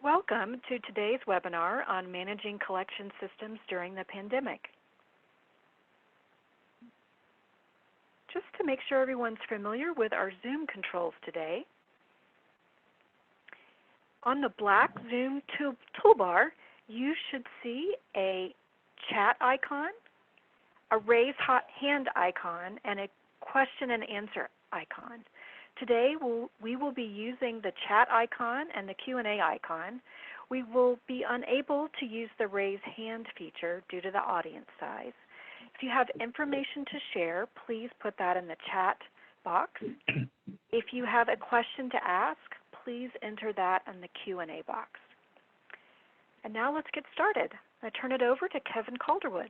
Welcome to today's webinar on managing collection systems during the pandemic. Just to make sure everyone's familiar with our Zoom controls today, on the black Zoom toolbar, you should see a chat icon, a raise hand icon, and a question and answer icon. Today, we will be using the chat icon and the Q&A icon. We will be unable to use the raise hand feature due to the audience size. If you have information to share, please put that in the chat box. If you have a question to ask, please enter that in the Q&A box. And now let's get started. I turn it over to Kevin Calderwood.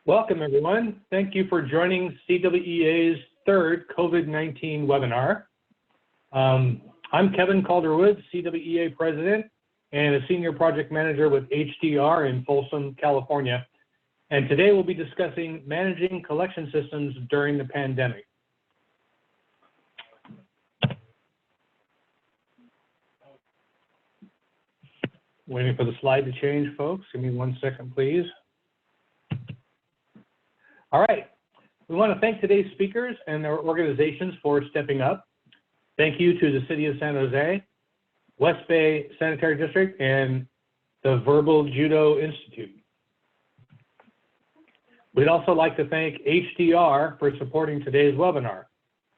Welcome, everyone. Thank you for joining CWEA's third COVID-19 webinar. I'm Kevin Calderwood, CWEA President and a Senior Project Manager with HDR in Folsom, California. And today we'll be discussing managing collection systems during the pandemic. Waiting for the slide to change, folks. Give me 1 second, please. All right, we want to thank today's speakers and their organizations for stepping up. Thank you to the City of San José, West Bay Sanitary District, and the Verbal Judo Institute. We'd also like to thank HDR for supporting today's webinar.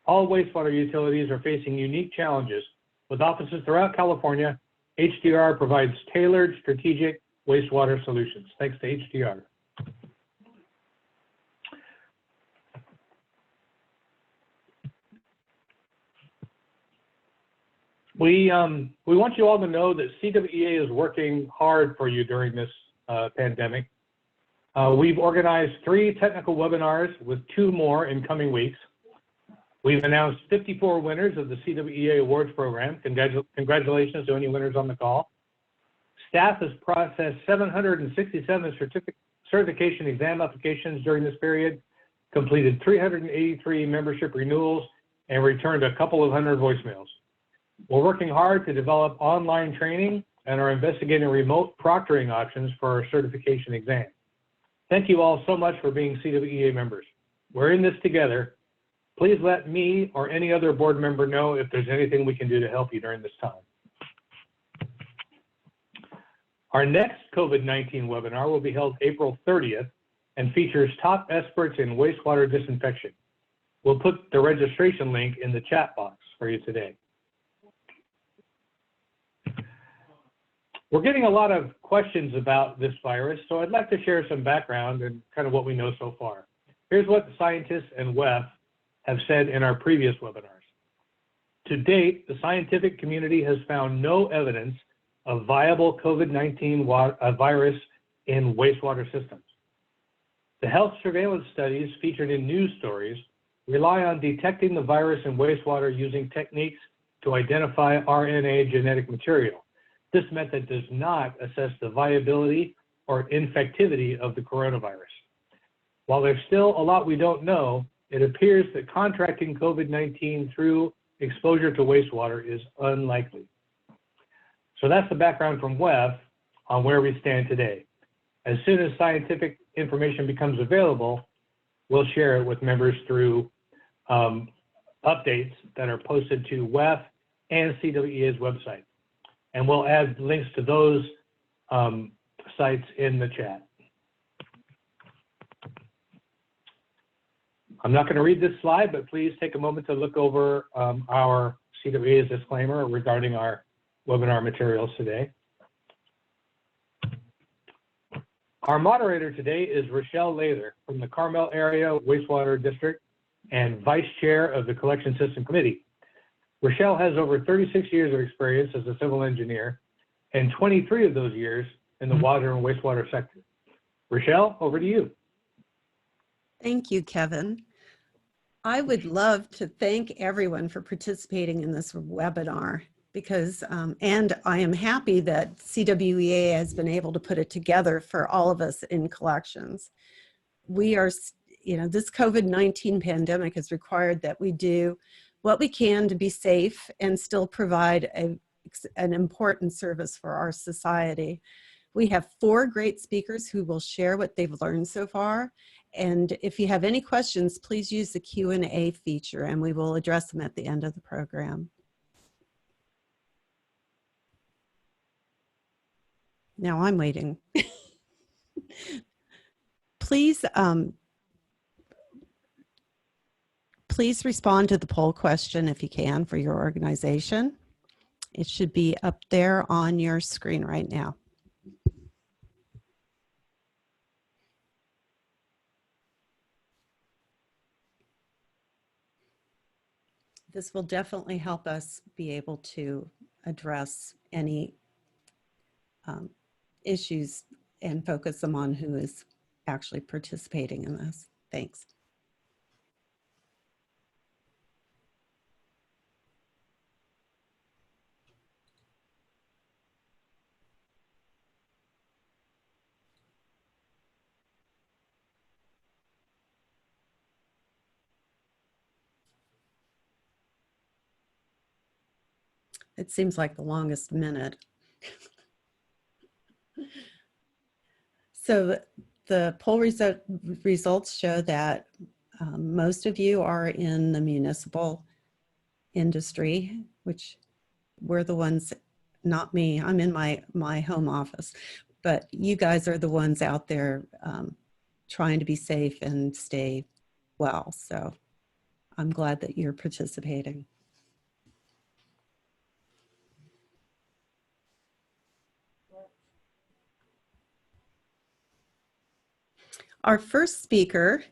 All wastewater utilities are facing unique challenges. With offices throughout California, HDR provides tailored strategic wastewater solutions. Thanks to HDR. We want you all to know that CWEA is working hard for you during this pandemic. We've organized 3 technical webinars with 2 more in coming weeks. We've announced 54 winners of the CWEA Awards Program. Congratulations to any winners on the call. Staff has processed 767 certification exam applications during this period, completed 383 membership renewals, and returned a couple of hundred voicemails. We're working hard to develop online training and are investigating remote proctoring options for our certification exam. Thank you all so much for being CWEA members. We're in this together. Please let me or any other board member know if there's anything we can do to help you during this time. Our next COVID-19 webinar will be held April 30th and features top experts in wastewater disinfection. We'll put the registration link in the chat box for you today. We're getting a lot of questions about this virus, so I'd like to share some background and kind of what we know so far. Here's what the scientists and WEF have said in our previous webinars. To date, the scientific community has found no evidence of viable COVID-19 virus in wastewater systems. The health surveillance studies featured in news stories rely on detecting the virus in wastewater using techniques to identify RNA genetic material. This method does not assess the viability or infectivity of the coronavirus. While there's still a lot we don't know, it appears that contracting COVID-19 through exposure to wastewater is unlikely. So that's the background from WEF on where we stand today. As soon as scientific information becomes available, we'll share it with members through updates that are posted to WEF and CWEA's website. And we'll add links to those sites in the chat. I'm not going to read this slide, but please take a moment to look over our CWEA's disclaimer regarding our webinar materials today. Our moderator today is Rochelle Lather from the Carmel Area Wastewater District and Vice Chair of the Collection System Committee. Rochelle has over 36 years of experience as a civil engineer and 23 of those years in the water and wastewater sector. Rochelle, over to you. Thank you, Kevin. I would love to thank everyone for participating in this webinar because, and I am happy that CWEA has been able to put it together for all of us in collections. We are, this COVID-19 pandemic has required that we do what we can to be safe and still provide an important service for our society. We have 4 great speakers who will share what they've learned so far. And if you have any questions, please use the Q&A feature and we will address them at the end of the program. Now I'm waiting. Please, please respond to the poll question if you can for your organization. It should be up there on your screen right now. This will definitely help us be able to address any issues and focus them on who is actually participating in this. Thanks. It seems like the longest minute. So the poll results show that most of you are in the municipal industry, which we're the ones, not me, I'm in my home office, but you guys are the ones out there trying to be safe and stay well. So I'm glad that you're participating. Our first speaker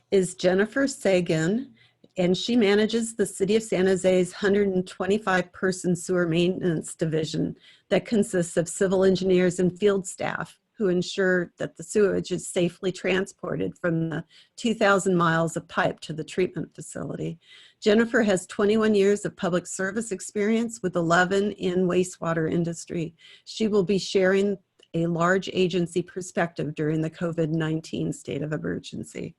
is Jennifer Seguin, and she manages the City of San Jose's 125-person sewer maintenance division that consists of civil engineers and field staff who ensure that the sewage is safely transported from the 2,000 miles of pipe to the treatment facility. Jennifer has 21 years of public service experience with 11 in wastewater industry. She will be sharing a large agency perspective during the COVID-19 state of emergency.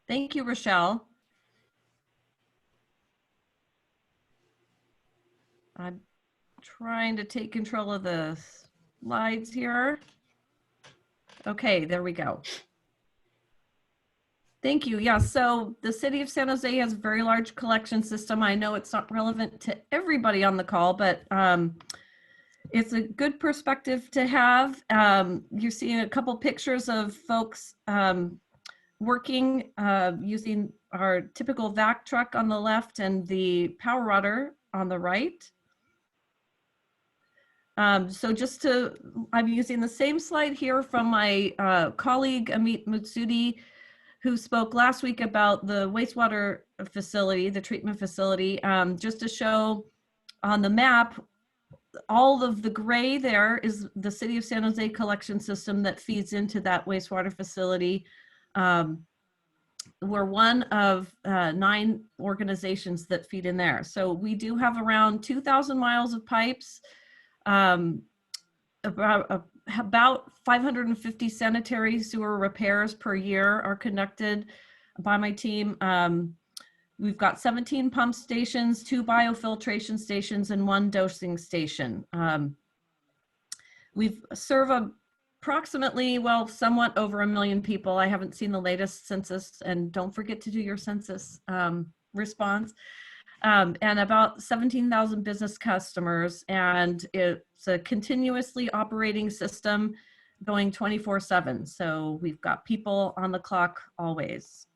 Thank you, Rochelle. I'm trying to take control of the slides here. Okay, there we go. Thank you. Yeah, so the City of San Jose has a very large collection system. I know it's not relevant to everybody on the call, but it's a good perspective to have. You're seeing a couple pictures of folks working using our typical vac truck on the left and the power rotor on the right. So just to, I'm using the same slide here from my colleague Amit Mutsudi, who spoke last week about the wastewater facility, the treatment facility, just to show on the map, all of the gray there is the City of San Jose collection system that feeds into that wastewater facility. We're one of 9 organizations that feed in there. So we do have around 2,000 miles of pipes, about 550 sanitary sewer repairs per year are conducted by my team. We've got 17 pump stations, 2 biofiltration stations, and 1 dosing station. We serve approximately, well, somewhat over 1 million people. I haven't seen the latest census, and don't forget to do your census response. And about 17,000 business customers, and it's a continuously operating system going 24/7. So we've got people on the clock always,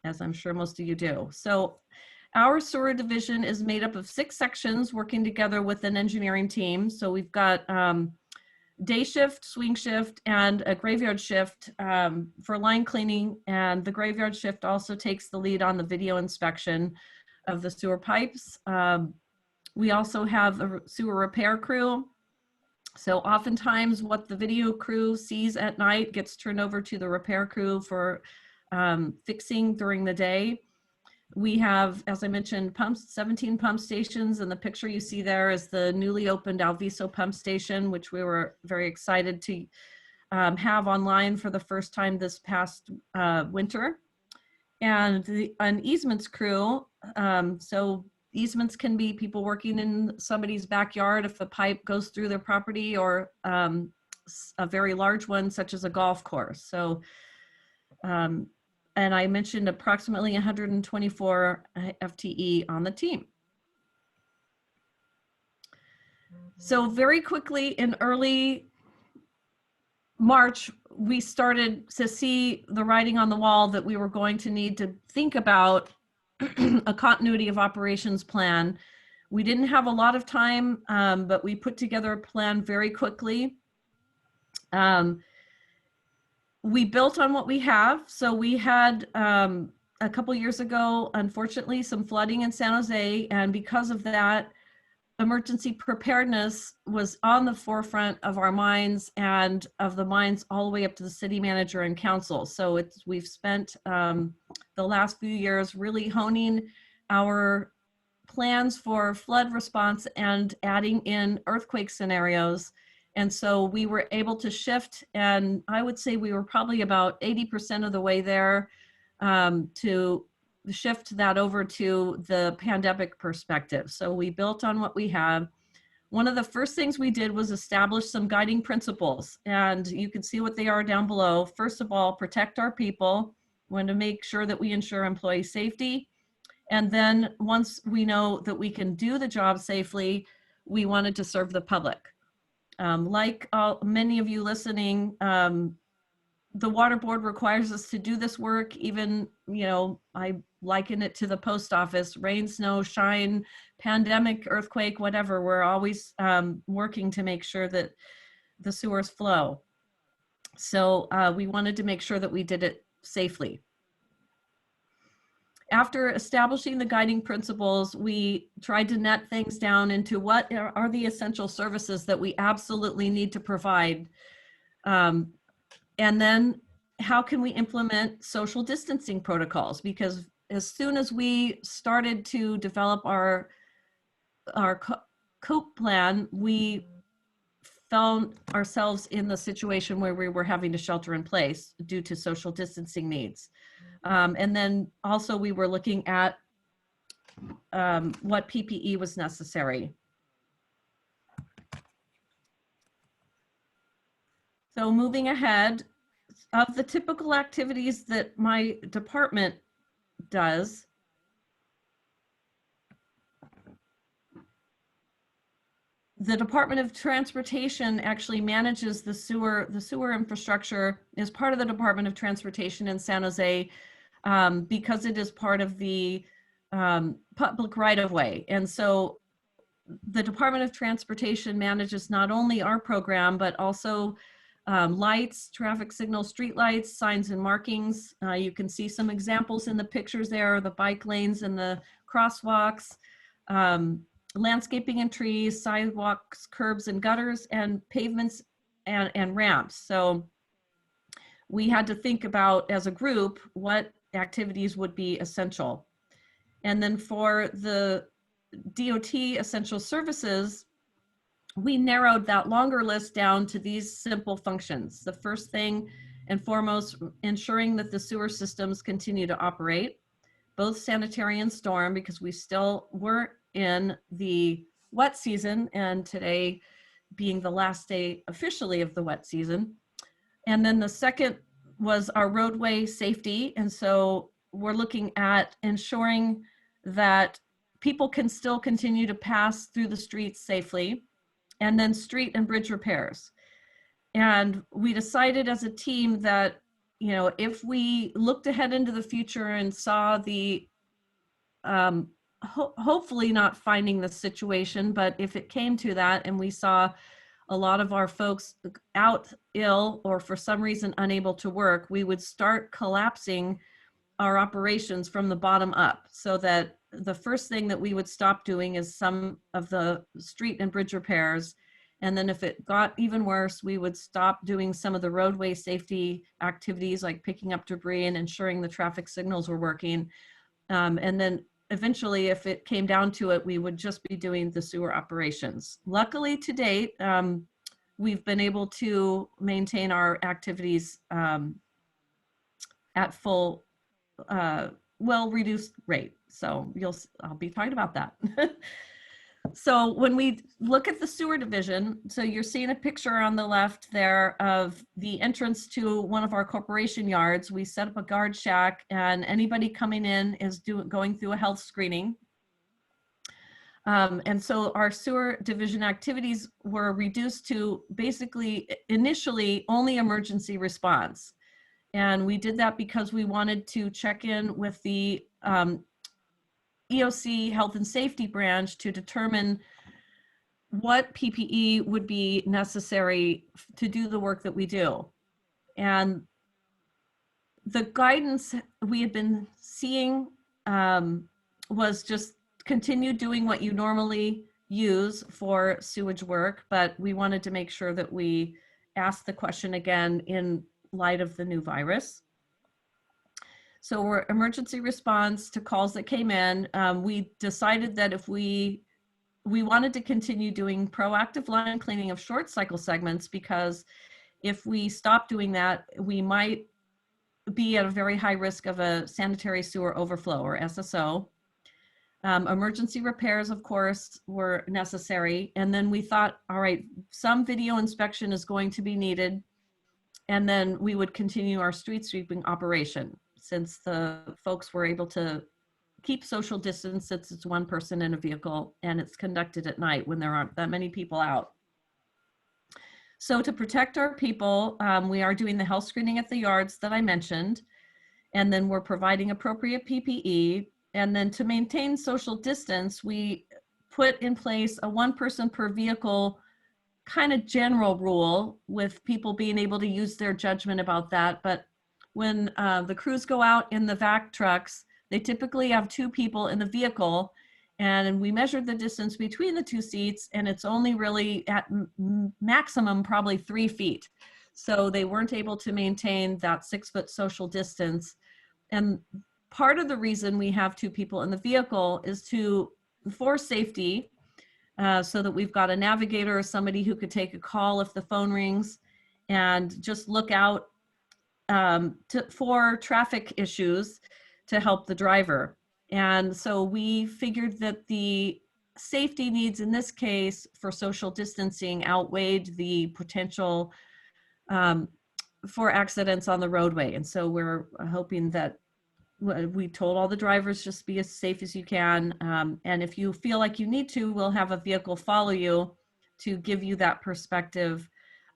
as I'm sure most of you do. So our sewer division is made up of 6 sections working together with an engineering team. So we've got day shift, swing shift, and a graveyard shift for line cleaning. And the graveyard shift also takes the lead on the video inspection of the sewer pipes. We also have a sewer repair crew. So oftentimes what the video crew sees at night gets turned over to the repair crew for fixing during the day. We have, as I mentioned, 17 pump stations, and the picture you see there is the newly opened Alviso pump station, which we were very excited to have online for the first time this past winter. And an easements crew, so easements can be people working in somebody's backyard if a pipe goes through their property, or a very large one such as a golf course. So, and I mentioned approximately 124 FTE on the team. So very quickly in early March, we started to see the writing on the wall that we were going to need to think about a continuity of operations plan. We didn't have a lot of time, but we put together a plan very quickly. We built on what we have. So we had, a couple years ago, unfortunately, some flooding in San Jose. And because of that, emergency preparedness was on the forefront of our minds and of the minds all the way up to the city manager and council. So we've spent the last few years really honing our plans for flood response and adding in earthquake scenarios. And so we were able to shift, and I would say we were probably about 80% of the way there, to shift that over to the pandemic perspective. So we built on what we have. One of the first things we did was establish some guiding principles, and you can see what they are down below. First of all, protect our people. We want to make sure that we ensure employee safety. And then once we know that we can do the job safely, we wanted to serve the public. Like many of you listening, the water board requires us to do this work. Even, you know, I liken it to the post office: rain, snow, shine, pandemic, earthquake, whatever. We're always working to make sure that the sewers flow. So we wanted to make sure that we did it safely. After establishing the guiding principles, we tried to net things down into what are the essential services that we absolutely need to provide. And then how can we implement social distancing protocols? Because as soon as we started to develop our COPE plan, we found ourselves in the situation where we were having to shelter in place due to social distancing needs. And then also we were looking at what PPE was necessary. So moving ahead, of the typical activities that my department does, the Department of Transportation actually manages the sewer infrastructure is part of the Department of Transportation in San Jose, because it is part of the public right-of-way. And so the Department of Transportation manages not only our program, but also lights, traffic signals, street lights, signs and markings. You can see some examples in the pictures there, the bike lanes and the crosswalks, landscaping and trees, sidewalks, curbs and gutters, and pavements and ramps. So we had to think about, as a group, what activities would be essential. And then for the DOT essential services, we narrowed that longer list down to these simple functions. The first thing and foremost, ensuring that the sewer systems continue to operate, both sanitary and storm, because we still were in the wet season, and today being the last day officially of the wet season. And then the second was our roadway safety. And so we're looking at ensuring that people can still continue to pass through the streets safely. And then street and bridge repairs. And we decided as a team that, you know, if we looked ahead into the future and saw the, hopefully not finding the situation, but if it came to that and we saw a lot of our folks out ill or for some reason unable to work, we would start collapsing our operations from the bottom up, so that the first thing that we would stop doing is some of the street and bridge repairs. And then if it got even worse, we would stop doing some of the roadway safety activities like picking up debris and ensuring the traffic signals were working. And then eventually, if it came down to it, we would just be doing the sewer operations. Luckily to date, we've been able to maintain our activities at full, well-reduced rate. So I'll be talking about that. So when we look at the sewer division, so you're seeing a picture on the left there of the entrance to one of our corporation yards. We set up a guard shack, and anybody coming in is going through a health screening. And so our sewer division activities were reduced to basically initially only emergency response. And we did that because we wanted to check in with the EOC Health and Safety branch to determine what PPE would be necessary to do the work that we do. And the guidance we had been seeing was just continue doing what you normally use for sewage work, but we wanted to make sure that we asked the question again in light of the new virus. So we're emergency response to calls that came in. We decided that if we wanted to continue doing proactive line cleaning of short cycle segments, because if we stop doing that, we might be at a very high risk of a sanitary sewer overflow, or SSO. Emergency repairs, of course, were necessary. And then we thought, all right, some video inspection is going to be needed. And then we would continue our street sweeping operation, since the folks were able to keep social distance, since it's one person in a vehicle and it's conducted at night when there aren't that many people out. So to protect our people, we are doing the health screening at the yards that I mentioned, and then we're providing appropriate PPE. And then to maintain social distance, we put in place a 1 person per vehicle kind of general rule, with people being able to use their judgment about that. But when the crews go out in the vac trucks, they typically have 2 people in the vehicle, and we measured the distance between the 2 seats, and it's only really at maximum probably 3 feet. So they weren't able to maintain that 6-foot social distance. And part of the reason we have 2 people in the vehicle is for safety, so that we've got a navigator or somebody who could take a call if the phone rings, and just look out for traffic issues to help the driver. And so we figured that the safety needs in this case for social distancing outweighed the potential for accidents on the roadway. And so we're hoping that we told all the drivers, just be as safe as you can. And if you feel like you need to, we'll have a vehicle follow you to give you that perspective.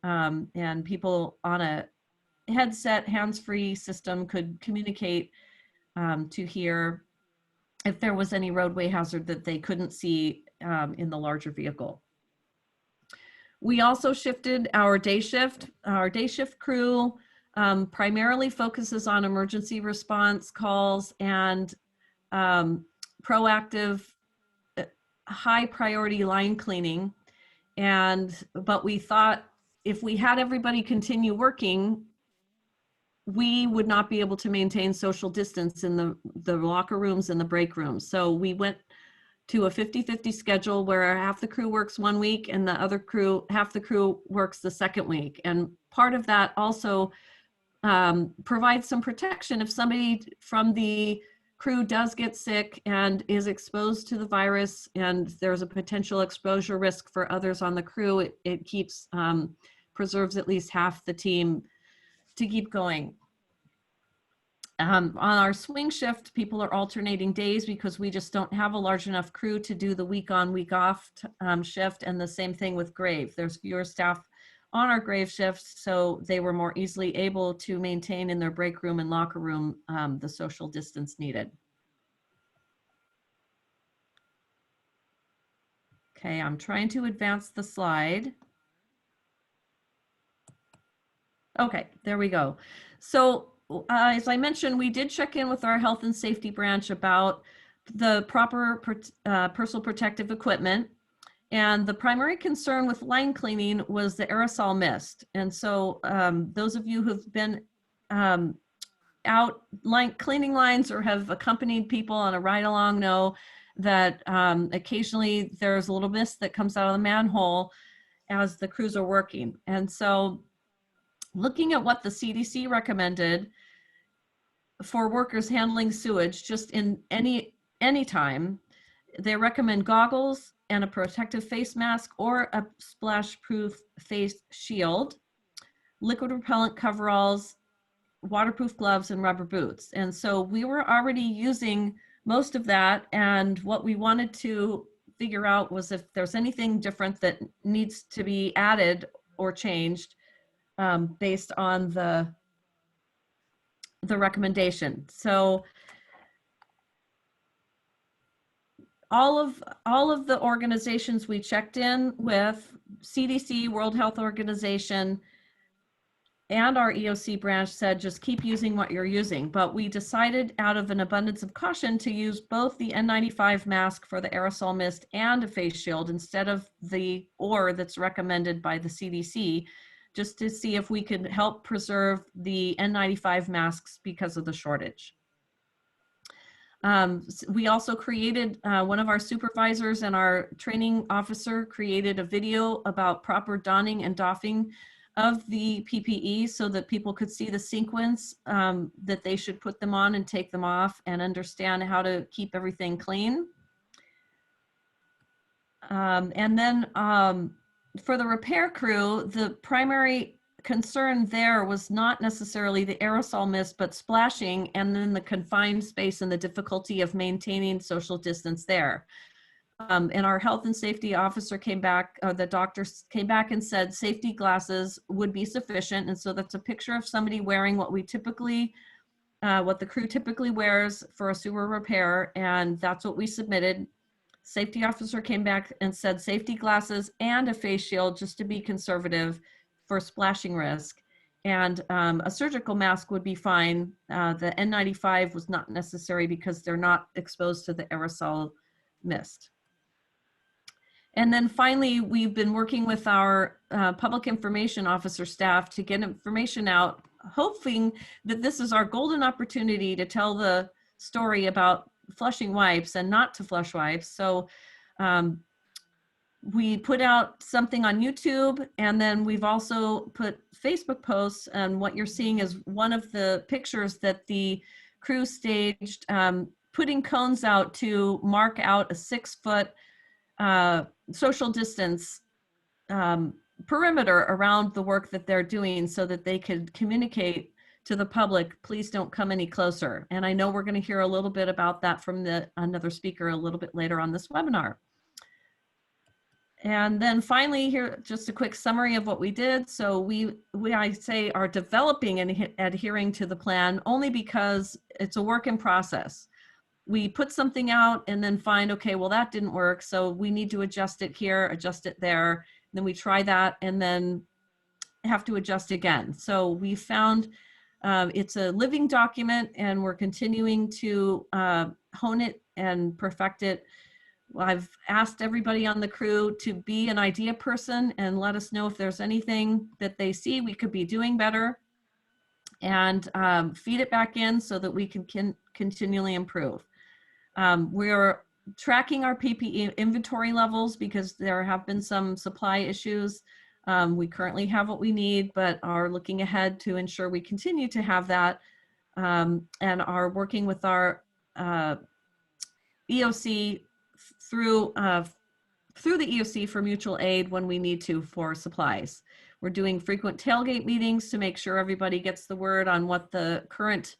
And people on a headset, hands-free system could communicate to hear if there was any roadway hazard that they couldn't see in the larger vehicle. We also shifted our day shift. Our day shift crew primarily focuses on emergency response calls and proactive, high priority line cleaning. But we thought if we had everybody continue working, we would not be able to maintain social distance in the locker rooms and the break rooms. So we went to a 50-50 schedule where half the crew works 1 week and the other crew, half the crew works the second week. And part of that also provides some protection if somebody from the crew does get sick and is exposed to the virus and there's a potential exposure risk for others on the crew. It keeps, preserves at least half the team to keep going. On our swing shift, people are alternating days because we just don't have a large enough crew to do the week on, week off shift. And the same thing with grave. There's fewer staff on our grave shifts, so they were more easily able to maintain in their break room and locker room the social distance needed. Okay, I'm trying to advance the slide. Okay, there we go. So as I mentioned, we did check in with our health and safety branch about the proper personal protective equipment. And the primary concern with line cleaning was the aerosol mist. And so those of you who've been out cleaning lines or have accompanied people on a ride along know that occasionally there's a little mist that comes out of the manhole. as the crews are working. And so looking at what the CDC recommended for workers handling sewage, just in any time, they recommend goggles and a protective face mask or a splash-proof face shield, liquid repellent coveralls, waterproof gloves, and rubber boots. And so we were already using most of that. And what we wanted to figure out was if there's anything different that needs to be added or changed based on the recommendation. So all of the organizations we checked in with, CDC, World Health Organization, and our EOC branch said, just keep using what you're using. But we decided out of an abundance of caution to use both the N95 mask for the aerosol mist and a face shield instead of the or that's recommended by the CDC, just to see if we could help preserve the N95 masks because of the shortage. We also created, one of our supervisors and our training officer created a video about proper donning and doffing of the PPE so that people could see the sequence that they should put them on and take them off and understand how to keep everything clean. And then for the repair crew, the primary concern there was not necessarily the aerosol mist, but splashing and then the confined space and the difficulty of maintaining social distance there. And our health and safety officer came back, the doctors came back and said safety glasses would be sufficient. And so that's a picture of somebody wearing what we typically, what the crew typically wears for a sewer repair. And that's what we submitted. Safety officer came back and said safety glasses and a face shield just to be conservative for splashing risk. And a surgical mask would be fine. The N95 was not necessary because they're not exposed to the aerosol mist. And then finally, we've been working with our public information officer staff to get information out, hoping that this is our golden opportunity to tell the story about flushing wipes and not to flush wipes. So we put out something on YouTube, and then we've also put Facebook posts, and what you're seeing is one of the pictures that the crew staged, putting cones out to mark out a 6-foot social distance perimeter around the work that they're doing so that they could communicate to the public, please don't come any closer. And I know we're going to hear a little bit about that from another speaker a little bit later on this webinar. And then finally here, just a quick summary of what we did. So we I say are developing and adhering to the plan only because it's a work in process. We put something out and then find, okay, well, that didn't work. So we need to adjust it here, adjust it there. Then we try that and then have to adjust again. So we found it's a living document and we're continuing to hone it and perfect it. I've asked everybody on the crew to be an idea person and let us know if there's anything that they see we could be doing better, and feed it back in so that we can continually improve. We're tracking our PPE inventory levels because there have been some supply issues. We currently have what we need, but are looking ahead to ensure we continue to have that, and are working with our EOC through the EOC for mutual aid when we need to for supplies. We're doing frequent tailgate meetings to make sure everybody gets the word on what the current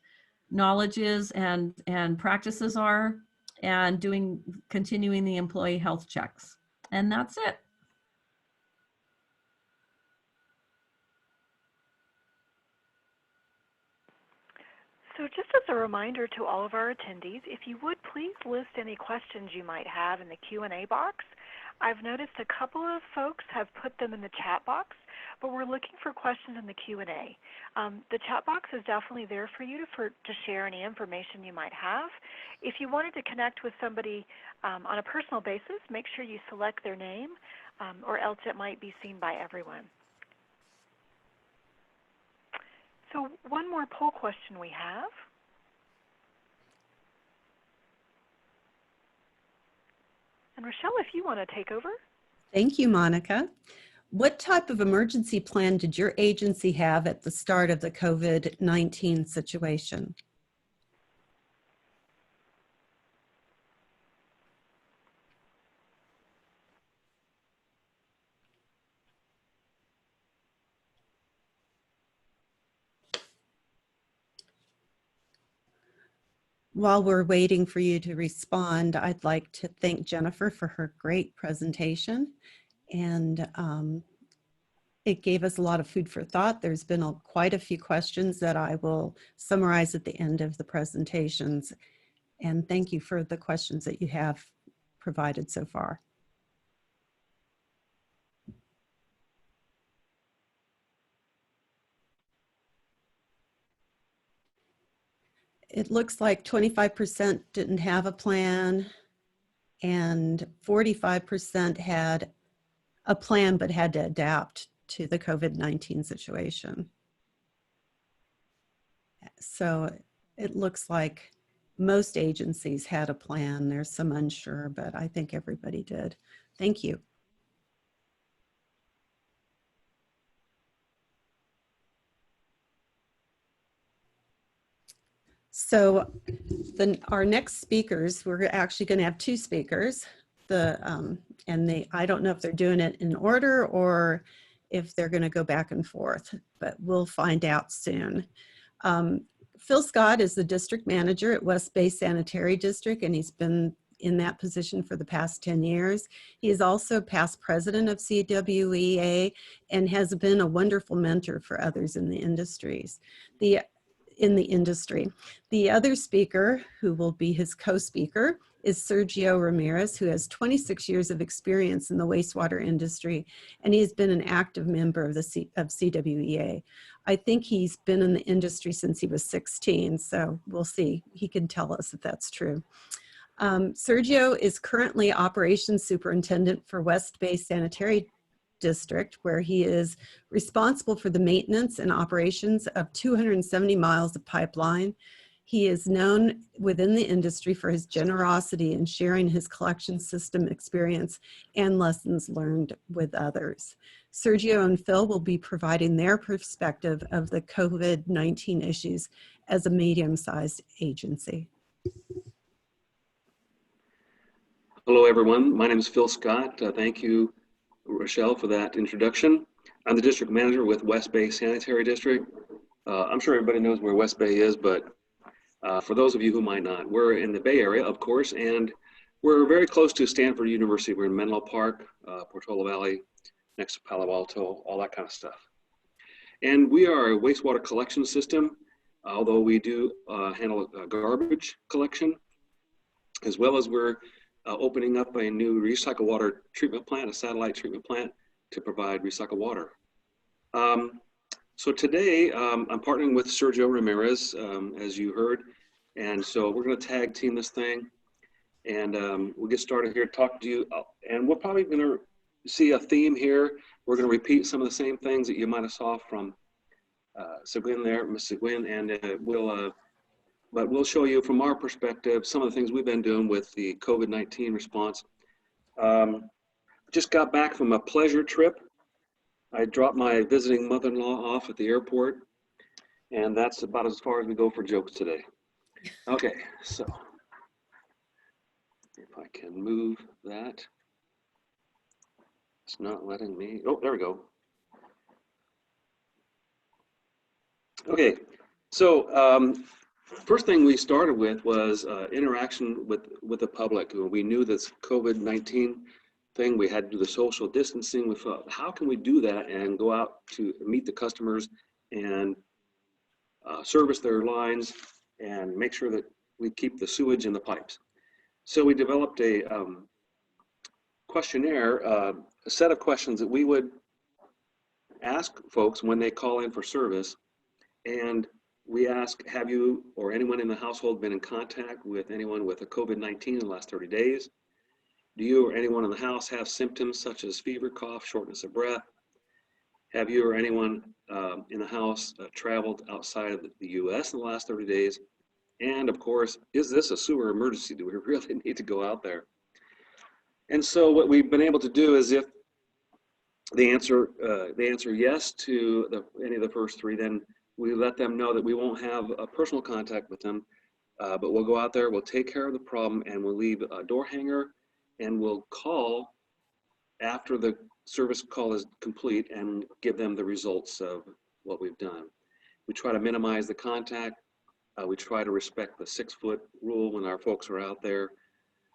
knowledge is and practices are, and continuing the employee health checks. And that's it. So just as a reminder to all of our attendees, if you would please list any questions you might have in the Q&A box. I've noticed a couple of folks have put them in the chat box, but we're looking for questions in the Q&A. The chat box is definitely there for you to share any information you might have. If you wanted to connect with somebody on a personal basis, make sure you select their name, or else it might be seen by everyone. So one more poll question we have. And Rochelle, if you want to take over. Thank you, Monica. What type of emergency plan did your agency have at the start of the COVID-19 situation? While we're waiting for you to respond, I'd like to thank Jennifer for her great presentation. And it gave us a lot of food for thought. There's been quite a few questions that I will summarize at the end of the presentations. And thank you for the questions that you have provided so far. It looks like 25% didn't have a plan and 45% had a plan but had to adapt to the COVID-19 situation. So it looks like most agencies had a plan. There's some unsure, but I think everybody did. Thank you. So our next speakers, we're actually going to have two speakers. I don't know if they're doing it in order or if they're going to go back and forth, but we'll find out soon. Phil Scott is the district manager at West Bay Sanitary District, and he's been in that position for the past 10 years. He is also past president of CWEA and has been a wonderful mentor for others in the industries. The other speaker, who will be his co-speaker, is Sergio Ramirez, who has 26 years of experience in the wastewater industry, and he's been an active member of CWEA. I think he's been in the industry since he was 16, so we'll see. He can tell us if that's true. Sergio is currently operations superintendent for West Bay Sanitary District, where he is responsible for the maintenance and operations of 270 miles of pipeline. He is known within the industry for his generosity in sharing his collection system experience and lessons learned with others. Sergio and Phil will be providing their perspective of the COVID-19 issues as a medium-sized agency. Hello, everyone. My name is Phil Scott. Thank you, Rochelle, for that introduction. I'm the district manager with West Bay Sanitary District. I'm sure everybody knows where West Bay is, but for those of you who might not, we're in the Bay Area, of course, and we're very close to Stanford University. We're in Menlo Park, Portola Valley, next to Palo Alto, all that kind of stuff. And we are a wastewater collection system, although we do handle garbage collection, as well as we're opening up a new recycled water treatment plant, a satellite treatment plant to provide recycled water. So today I'm partnering with Sergio Ramirez, as you heard. And so we're gonna tag team this thing and we'll get started here, talk to you. And we're probably gonna see a theme here. We're gonna repeat some of the same things that you might've saw from Seguin there, Ms. Seguin, and but we'll show you from our perspective some of the things we've been doing with the COVID-19 response. Just got back from a pleasure trip. I dropped my visiting mother-in-law off at the airport, and that's about as far as we go for jokes today. Okay, so if I can move that. It's not letting me, oh, there we go. Okay, so first thing we started with was interaction with the public. We knew this COVID-19 thing, we had to do the social distancing. We thought, how can we do that and go out to meet the customers and service their lines and make sure that we keep the sewage in the pipes. So we developed a questionnaire, a set of questions that we would ask folks when they call in for service. And we ask, have you or anyone in the household been in contact with anyone with a COVID-19 in the last 30 days? Do you or anyone in the house have symptoms such as fever, cough, shortness of breath? Have you or anyone in the house traveled outside of the US in the last 30 days? And of course, is this a sewer emergency? Do we really need to go out there? And so what we've been able to do is if they answer yes to any of the first three, then we let them know that we won't have a personal contact with them, but we'll go out there, we'll take care of the problem, and we'll leave a door hanger, and we'll call after the service call is complete and give them the results of what we've done. We try to minimize the contact. We try to respect the 6-foot rule when our folks are out there.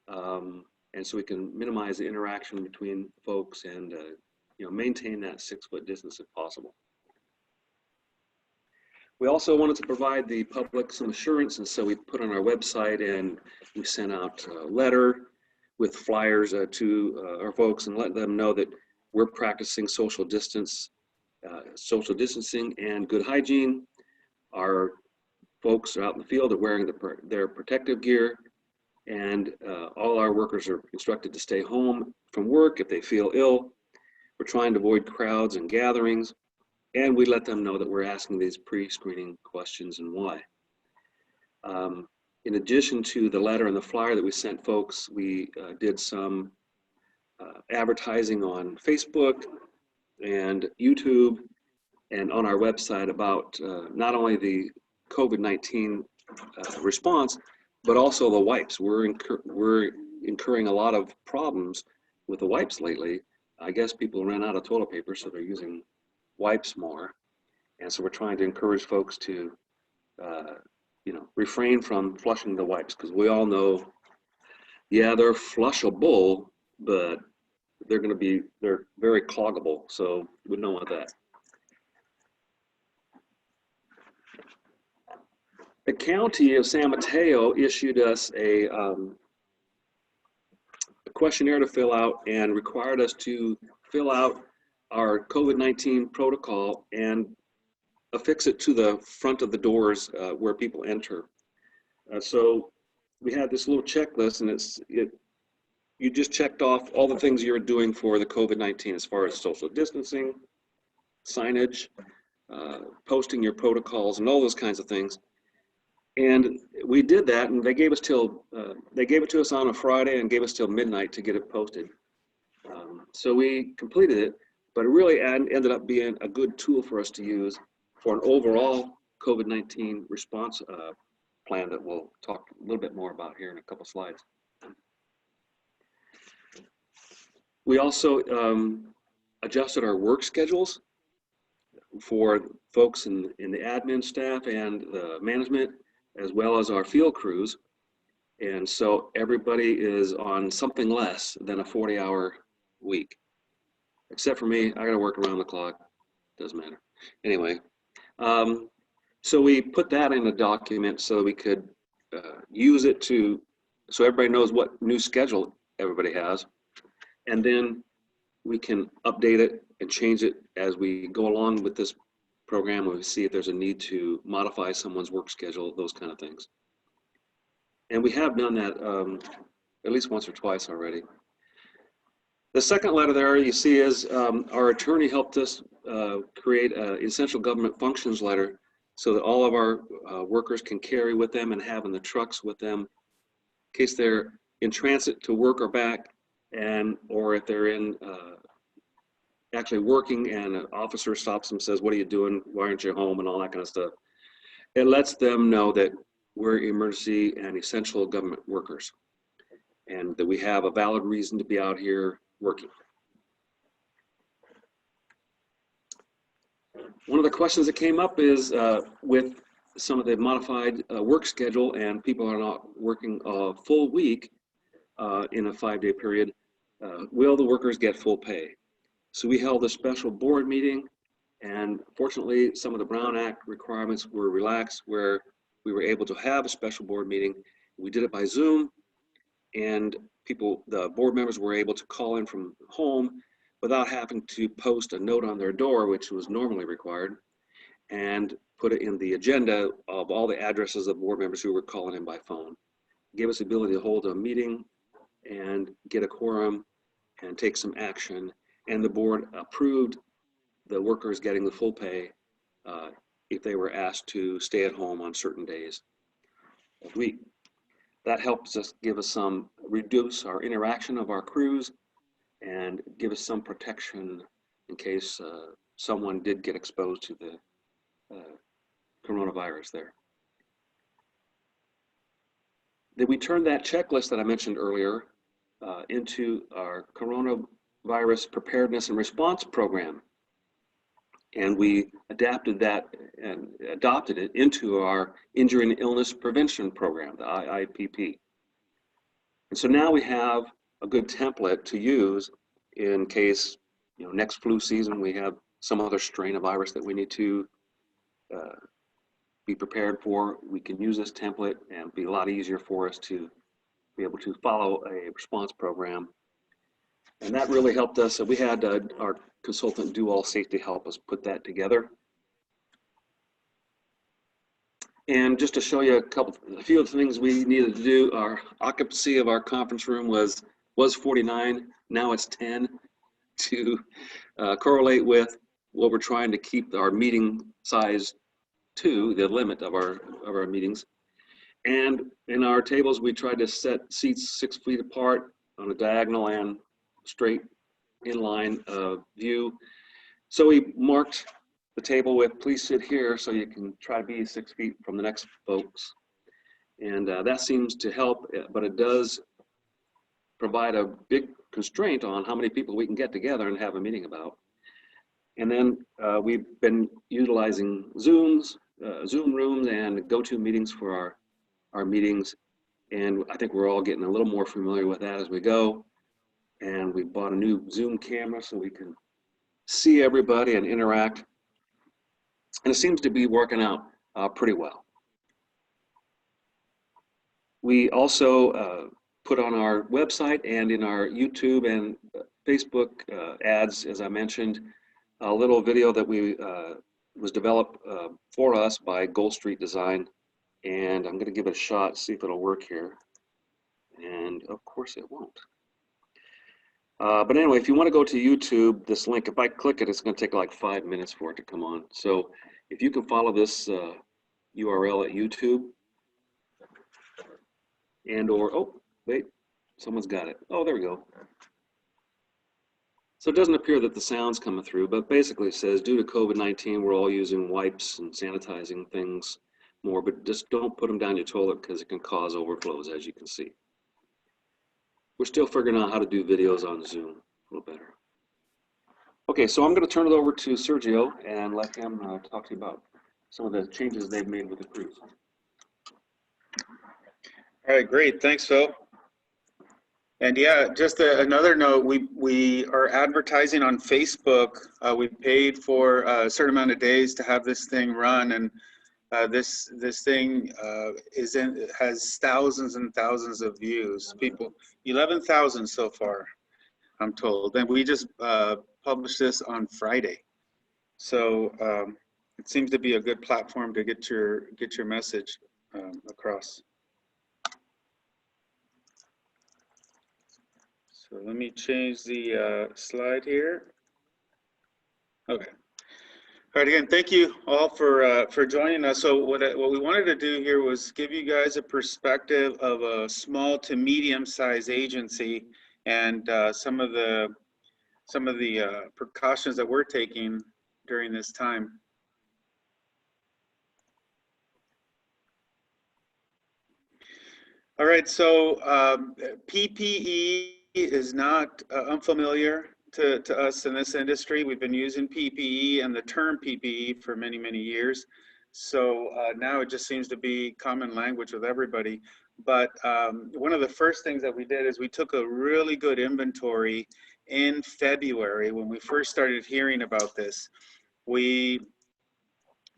And so we can minimize the interaction between folks and maintain that 6-foot distance if possible. We also wanted to provide the public some assurance, and so we put on our website and we sent out a letter with flyers to our folks and let them know that we're practicing social distancing and good hygiene. Our folks out in the field are wearing their protective gear, and all our workers are instructed to stay home from work if they feel ill. We're trying to avoid crowds and gatherings, and we let them know that we're asking these pre-screening questions and why. In addition to the letter and the flyer that we sent folks, we did some advertising on Facebook and YouTube and on our website about not only the COVID-19 response, but also the wipes. We're incurring a lot of problems with the wipes lately. I guess people ran out of toilet paper, so they're using wipes more. And so we're trying to encourage folks to, refrain from flushing the wipes, because we all know, yeah, they're flushable, but they're very cloggable. So we don't want that. The county of San Mateo issued us a questionnaire to fill out and required us to fill out our COVID-19 protocol and affix it to the front of the doors where people enter. So we had this little checklist, and you just checked off all the things you're doing for the COVID-19 as far as social distancing, signage, posting your protocols, and all those kinds of things. And we did that, and they gave it to us on a Friday and gave us till midnight to get it posted. So we completed it, but it really ended up being a good tool for us to use for an overall COVID-19 response plan that we'll talk a little bit more about here in a couple slides. We also adjusted our work schedules for folks in the admin staff and the management, as well as our field crews. And so everybody is on something less than a 40-hour week. Except for me, I gotta work around the clock, doesn't matter. Anyway, so we put that in a document so we could use it so everybody knows what new schedule everybody has. And then we can update it and change it as we go along with this program, when we see if there's a need to modify someone's work schedule, those kind of things. And we have done that at least once or twice already. The second letter there you see is our attorney helped us create an essential government functions letter so that all of our workers can carry with them and have in the trucks with them in case they're in transit to work or back, or if they're in actually working and an officer stops them and says, "What are you doing? Why aren't you home?" and all that kind of stuff. It lets them know that we're emergency and essential government workers and that we have a valid reason to be out here working. One of the questions that came up is with some of the modified work schedule and people are not working a full week in a 5-day period, will the workers get full pay? So we held a special board meeting, and fortunately some of the Brown Act requirements were relaxed where we were able to have a special board meeting. We did it by Zoom, and the board members were able to call in from home without having to post a note on their door, which was normally required, and put it in the agenda of all the addresses of board members who were calling in by phone. Gave us the ability to hold a meeting and get a quorum and take some action. And the board approved the workers getting the full pay if they were asked to stay at home on certain days of the week. That helps us reduce our interaction of our crews and give us some protection in case someone did get exposed to the coronavirus there. Then we turned that checklist that I mentioned earlier into our coronavirus preparedness and response program. And we adapted that and adopted it into our injury and illness prevention program, the IIPP. And so now we have a good template to use in case, next flu season we have some other strain of virus that we need to be prepared for. We can use this template and it'll be a lot easier for us to be able to follow a response program. And that really helped us. We had our consultant Do All Safety help us put that together. And just to show you a few of the things we needed to do, our occupancy of our conference room was 49, now it's 10, to correlate with what we're trying to keep our meeting size to, the limit of our meetings. And in our tables, we tried to set seats 6 feet apart on a diagonal and straight inline view. So we marked the table with "please sit here," so you can try to be 6 feet from the next folks. And that seems to help, but it does provide a big constraint on how many people we can get together and have a meeting about. And then we've been utilizing Zoom rooms and GoToMeetings for our meetings. And I think we're all getting a little more familiar with that as we go. And we bought a new Zoom camera so we can see everybody and interact. And it seems to be working out pretty well. We also put on our website and in our YouTube and Facebook ads, as I mentioned, a little video that was developed for us by Gold Street Design. And I'm going to give it a shot, see if it'll work here. And of course it won't. But anyway, if you want to go to YouTube, this link, if I click it, it's going to take like 5 minutes for it to come on. So if you can follow this URL at YouTube, oh, wait, someone's got it. Oh, there we go. So it doesn't appear that the sound's coming through, but basically it says, due to COVID-19, we're all using wipes and sanitizing things more, but just don't put them down your toilet because it can cause overflows, as you can see. We're still figuring out how to do videos on Zoom a little better. Okay, so I'm going to turn it over to Sergio and let him talk to you about some of the changes they've made with the cruise. All right, great. Thanks, Phil. And yeah, just another note, we are advertising on Facebook. We paid for a certain amount of days to have this thing run, and this thing has thousands and thousands of views. 11,000 so far, I'm told. And we just published this on Friday, so it seems to be a good platform to get your message across. So let me change the slide here. Okay. All right, again, thank you all for joining us. So what we wanted to do here was give you guys a perspective of a small to medium-sized agency and some of the precautions that we're taking during this time. All right, so PPE is not unfamiliar to us in this industry. We've been using PPE and the term PPE for many, many years. So now it just seems to be common language with everybody. But one of the first things that we did is we took a really good inventory in February when we first started hearing about this. We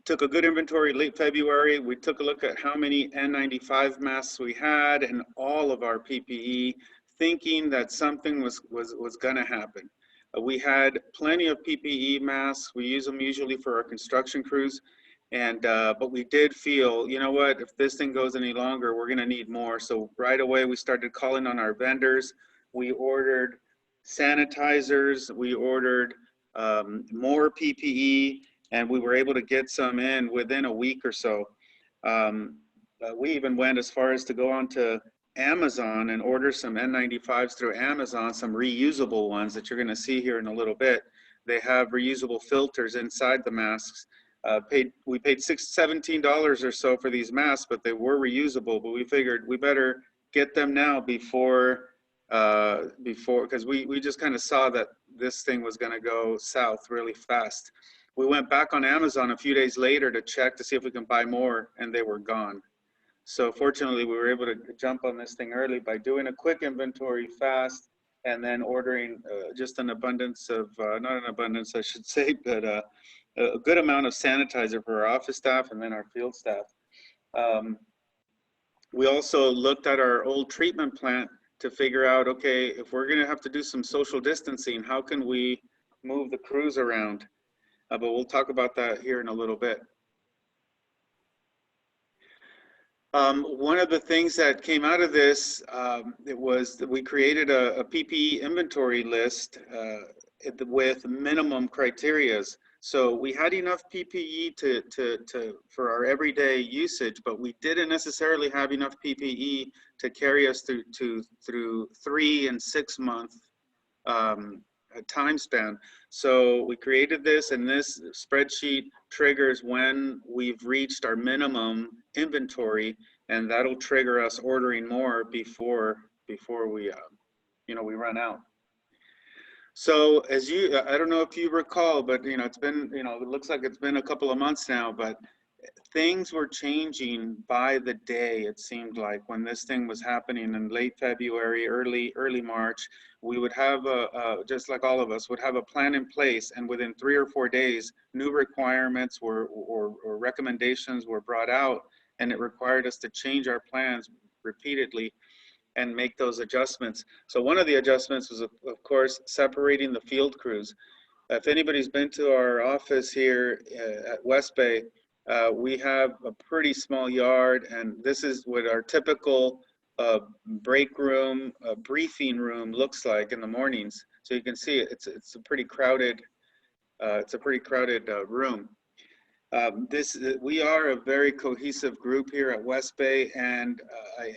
took a good inventory late February. We took a look at how many N95 masks we had and all of our PPE, thinking that something was gonna happen. We had plenty of PPE masks. We use them usually for our construction crews. And, but we did feel, you know what, if this thing goes any longer, we're gonna need more. So right away, we started calling on our vendors. We ordered sanitizers, we ordered more PPE, and we were able to get some in within a week or so. We even went as far as to go on to Amazon and order some N95s through Amazon, some reusable ones that you're gonna see here in a little bit. They have reusable filters inside the masks. We paid $17 or so for these masks, but they were reusable. But we figured we better get them now before because we just kind of saw that this thing was going to go south really fast. We went back on Amazon a few days later to check to see if we can buy more, and they were gone. So fortunately, we were able to jump on this thing early by doing a quick inventory fast, and then ordering just an abundance of, not an abundance, I should say, but a good amount of sanitizer for our office staff and then our field staff. We also looked at our old treatment plant to figure out, okay, if we're gonna have to do some social distancing, how can we move the crews around? But we'll talk about that here in a little bit. One of the things that came out of this, it was that we created a PPE inventory list with minimum criterias. So we had enough PPE for our everyday usage, but we didn't necessarily have enough PPE to carry us through 3 and 6 month time span. So we created this, and this spreadsheet triggers when we've reached our minimum inventory, and that'll trigger us ordering more before we we run out. So as I don't know if you recall, but it's been, it looks like it's been a couple of months now, but things were changing by the day. It seemed like when this thing was happening in late February, early March, we would have just like all of us would have a plan in place, and within 3 or 4 days, new requirements or recommendations were brought out, and it required us to change our plans repeatedly and make those adjustments. So one of the adjustments was, of course, separating the field crews. If anybody's been to our office here at West Bay, we have a pretty small yard, and this is what our typical break room, briefing room looks like in the mornings. So you can see it's a pretty crowded, room. We are a very cohesive group here at West Bay, and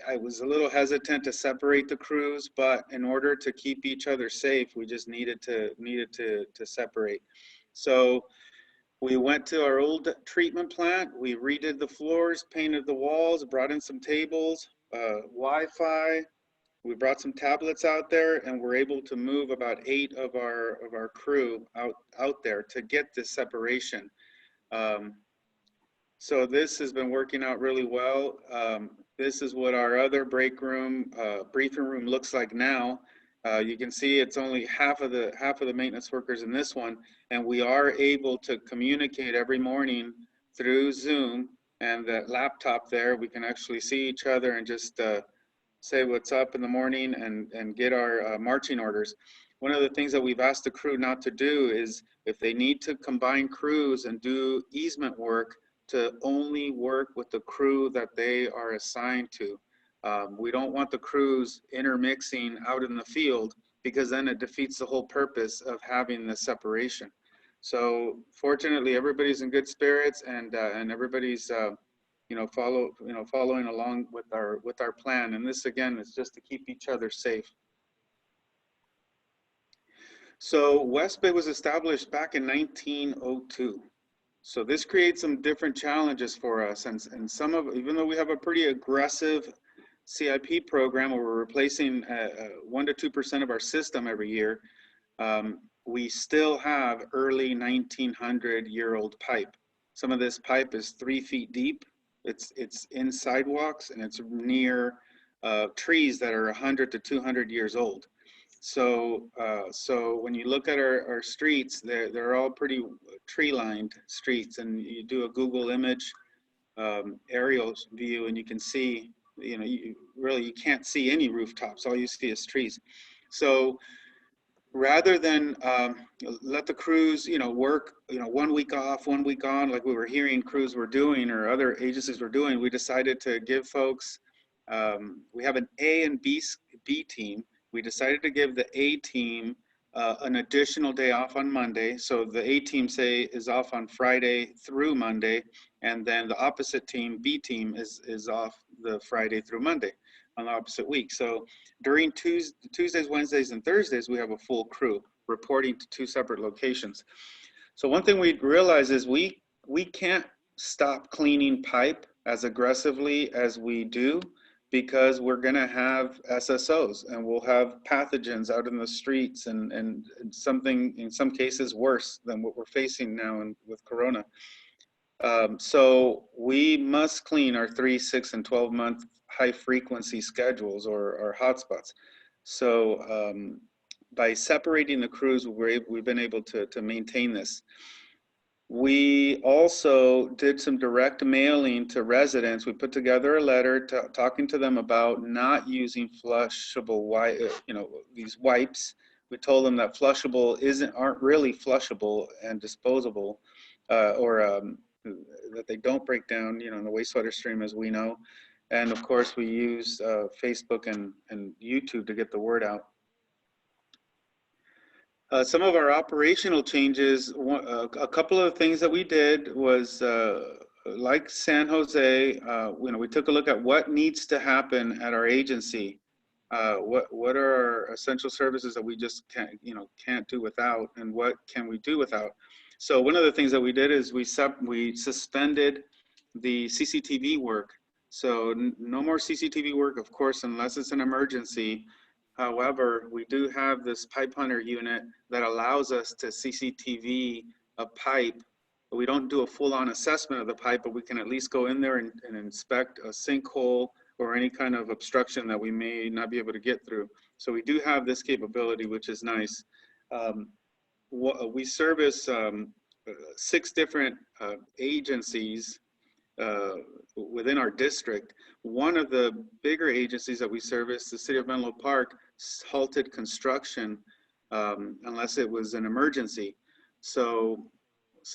I was a little hesitant to separate the crews, but in order to keep each other safe, we just needed to separate. So we went to our old treatment plant, we redid the floors, painted the walls, brought in some tables, Wi-Fi. We brought some tablets out there, and we're able to move about 8 of our crew out there to get this separation. So this has been working out really well. This is what our other break room, briefing room looks like now. You can see it's only half of the maintenance workers in this one, and we are able to communicate every morning through Zoom and that laptop there. We can actually see each other and just say what's up in the morning and get our marching orders. One of the things that we've asked the crew not to do is if they need to combine crews and do easement work, to only work with the crew that they are assigned to. We don't want the crews intermixing out in the field, because then it defeats the whole purpose of having the separation. So fortunately, everybody's in good spirits, and everybody's following along with our plan. And this again is just to keep each other safe. So West Bay was established back in 1902. So this creates some different challenges for us, and even though we have a pretty aggressive CIP program where we're replacing 1 to 2% of our system every year, we still have early 1900-year-old pipe. Some of this pipe is 3 feet deep. It's in sidewalks, and it's near trees that are 100 to 200 years old. So when you look at our streets, they're all pretty tree-lined streets, and you do a Google image aerial view, and you can see, you can't see any rooftops. All you see is trees. So rather than let the crews, work, 1 week off, 1 week on, like we were hearing crews were doing or other agencies were doing, we decided to give folks, we have an A and B team. We decided to give the A team an additional day off on Monday. So the A team, is off on Friday through Monday, and then the opposite team, B team, is off the Friday through Monday on the opposite week. So during Tuesdays, Wednesdays, and Thursdays, we have a full crew. reporting to 2 separate locations. So one thing we realize is we can't stop cleaning pipe as aggressively as we do, because we're going to have SSOs and we'll have pathogens out in the streets, and something in some cases worse than what we're facing now with Corona. So we must clean our 3, 6, and 12-month high frequency schedules or hotspots. So by separating the crews, we've been able to maintain this. We also did some direct mailing to residents. We put together a letter talking to them about not using flushable, these wipes. We told them that flushable aren't really flushable and disposable, that they don't break down, in the wastewater stream, as we know. And of course, we use Facebook and YouTube to get the word out. Some of our operational changes, a couple of things that we did was, like San Jose, we took a look at what needs to happen at our agency. What are our essential services that we just can't do without, and what can we do without? So one of the things that we did is we suspended the CCTV work. So no more CCTV work, of course, unless it's an emergency. However, we do have this pipe hunter unit that allows us to CCTV a pipe. We don't do a full-on assessment of the pipe, but we can at least go in there and inspect a sinkhole or any kind of obstruction that we may not be able to get through. So we do have this capability, which is nice. We service 6 different agencies within our district. One of the bigger agencies that we service, the City of Menlo Park, halted construction unless it was an emergency. So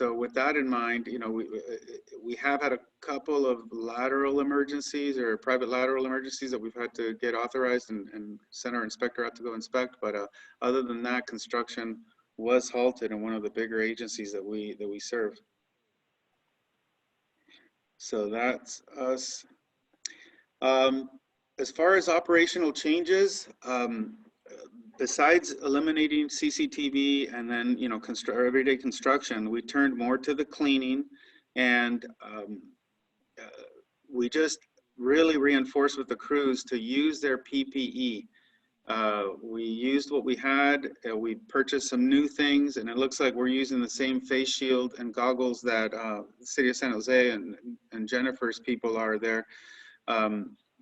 with that in mind, we have had a couple of lateral emergencies or private lateral emergencies that we've had to get authorized and send our inspector out to go inspect. But other than that, construction was halted in one of the bigger agencies that we serve. So that's us. As far as operational changes, besides eliminating CCTV and then everyday construction, we turned more to the cleaning, and we just really reinforced with the crews to use their PPE. We used what we had. We purchased some new things, and it looks like we're using the same face shield and goggles that the City of San Jose and Jennifer's people are there.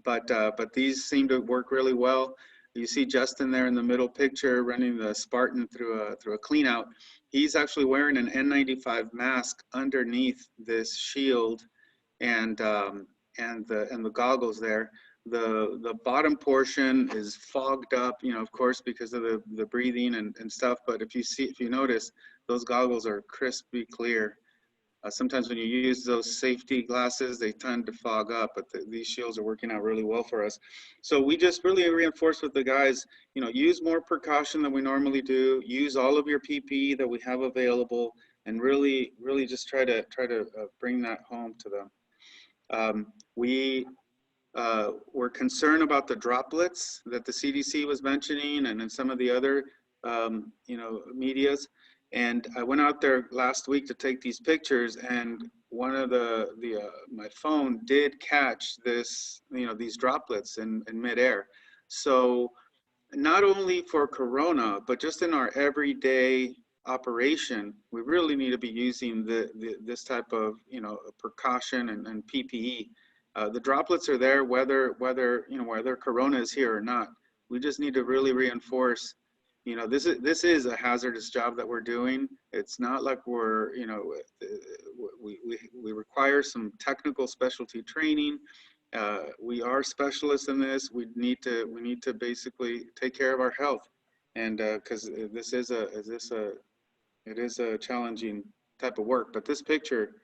But these seem to work really well. You see Justin there in the middle picture running the Spartan through a clean out. He's actually wearing an N95 mask underneath this shield and the goggles there. The bottom portion is fogged up, of course, because of the breathing and stuff. But if you notice, those goggles are crispy clear. Sometimes when you use those safety glasses, they tend to fog up, but these shields are working out really well for us. So we just really reinforce with the guys, use more precaution than we normally do, use all of your PPE that we have available, and really just try to bring that home to them. We're concerned about the droplets that the CDC was mentioning, and in some of the other, medias. And I went out there last week to take these pictures, and one of my phone did catch this, these droplets in midair. So not only for Corona, but just in our everyday operation, we really need to be using this type of, precaution and PPE. The droplets are there whether Corona is here or not. We just need to really reinforce, this is a hazardous job that we're doing. It's not like we're, we require some technical specialty training. We are specialists in this. We need to basically take care of our health, and because it is a challenging type of work. But this picture,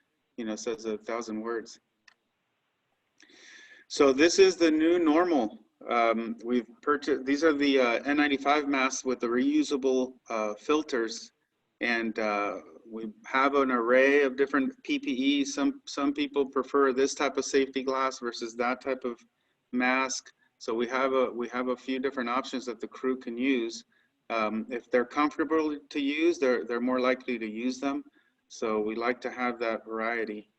says 1,000 words. So this is the new normal. We've purchased, these are the N95 masks with the reusable filters, and we have an array of different PPE. Some people prefer this type of safety glass versus that type of mask. So we have a few different options that the crew can use. If they're comfortable to use, they're more likely to use them. So we like to have that variety.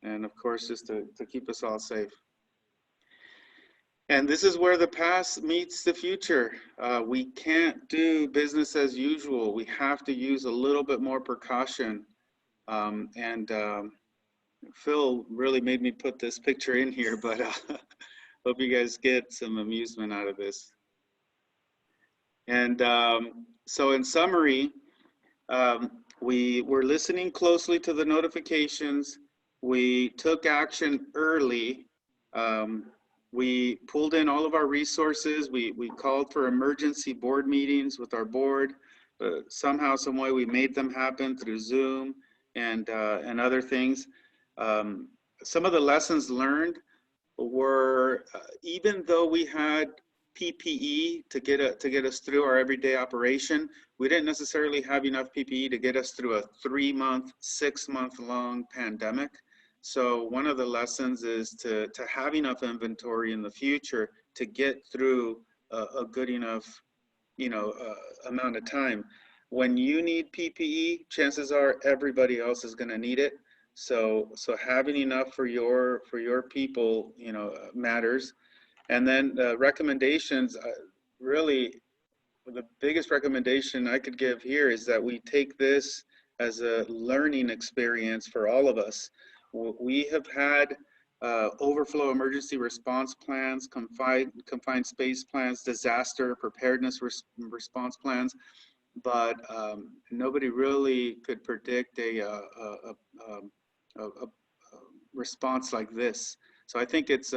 And of course, just to keep us all safe. And this is where the past meets the future. We can't do business as usual. We have to use a little bit more precaution. Phil really made me put this picture in here, but hope you guys get some amusement out of this. And so in summary, we were listening closely to the notifications. We took action early. We pulled in all of our resources. We called for emergency board meetings with our board. Somehow, some way, we made them happen through Zoom and other things. Some of the lessons learned were, even though we had PPE to get us through our everyday operation, we didn't necessarily have enough PPE to get us through a 3-month, 6-month-long pandemic. So one of the lessons is to have enough inventory in the future to get through a good enough, amount of time. When you need PPE, chances are everybody else is going to need it. So having enough for your people, matters. And then recommendations, really, the biggest recommendation I could give here is that we take this as a learning experience for all of us. We have had overflow emergency response plans, confined space plans, disaster preparedness response plans, but nobody really could predict a response like this. So I think it's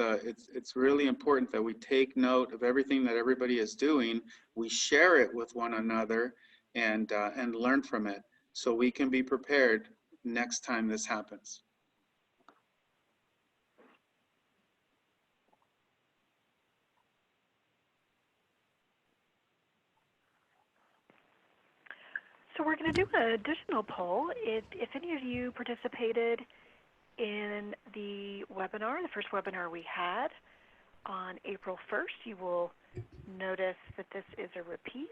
really important that we take note of everything that everybody is doing. We share it with one another and learn from it, so we can be prepared next time this happens. So we're going to do an additional poll. If any of you participated in the webinar, the first webinar we had on April 1st, you will notice that this is a repeat.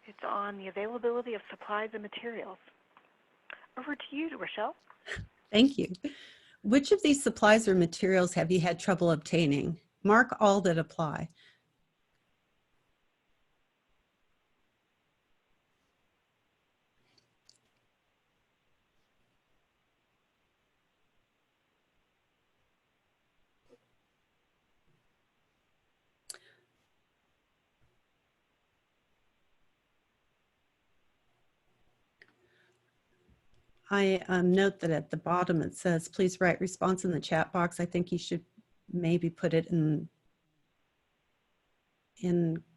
It's on the availability of supplies and materials. Over to you, Rochelle. Thank you. Which of these supplies or materials have you had trouble obtaining? Mark all that apply. I note that at the bottom it says, please write response in the chat box. I think you should maybe put it in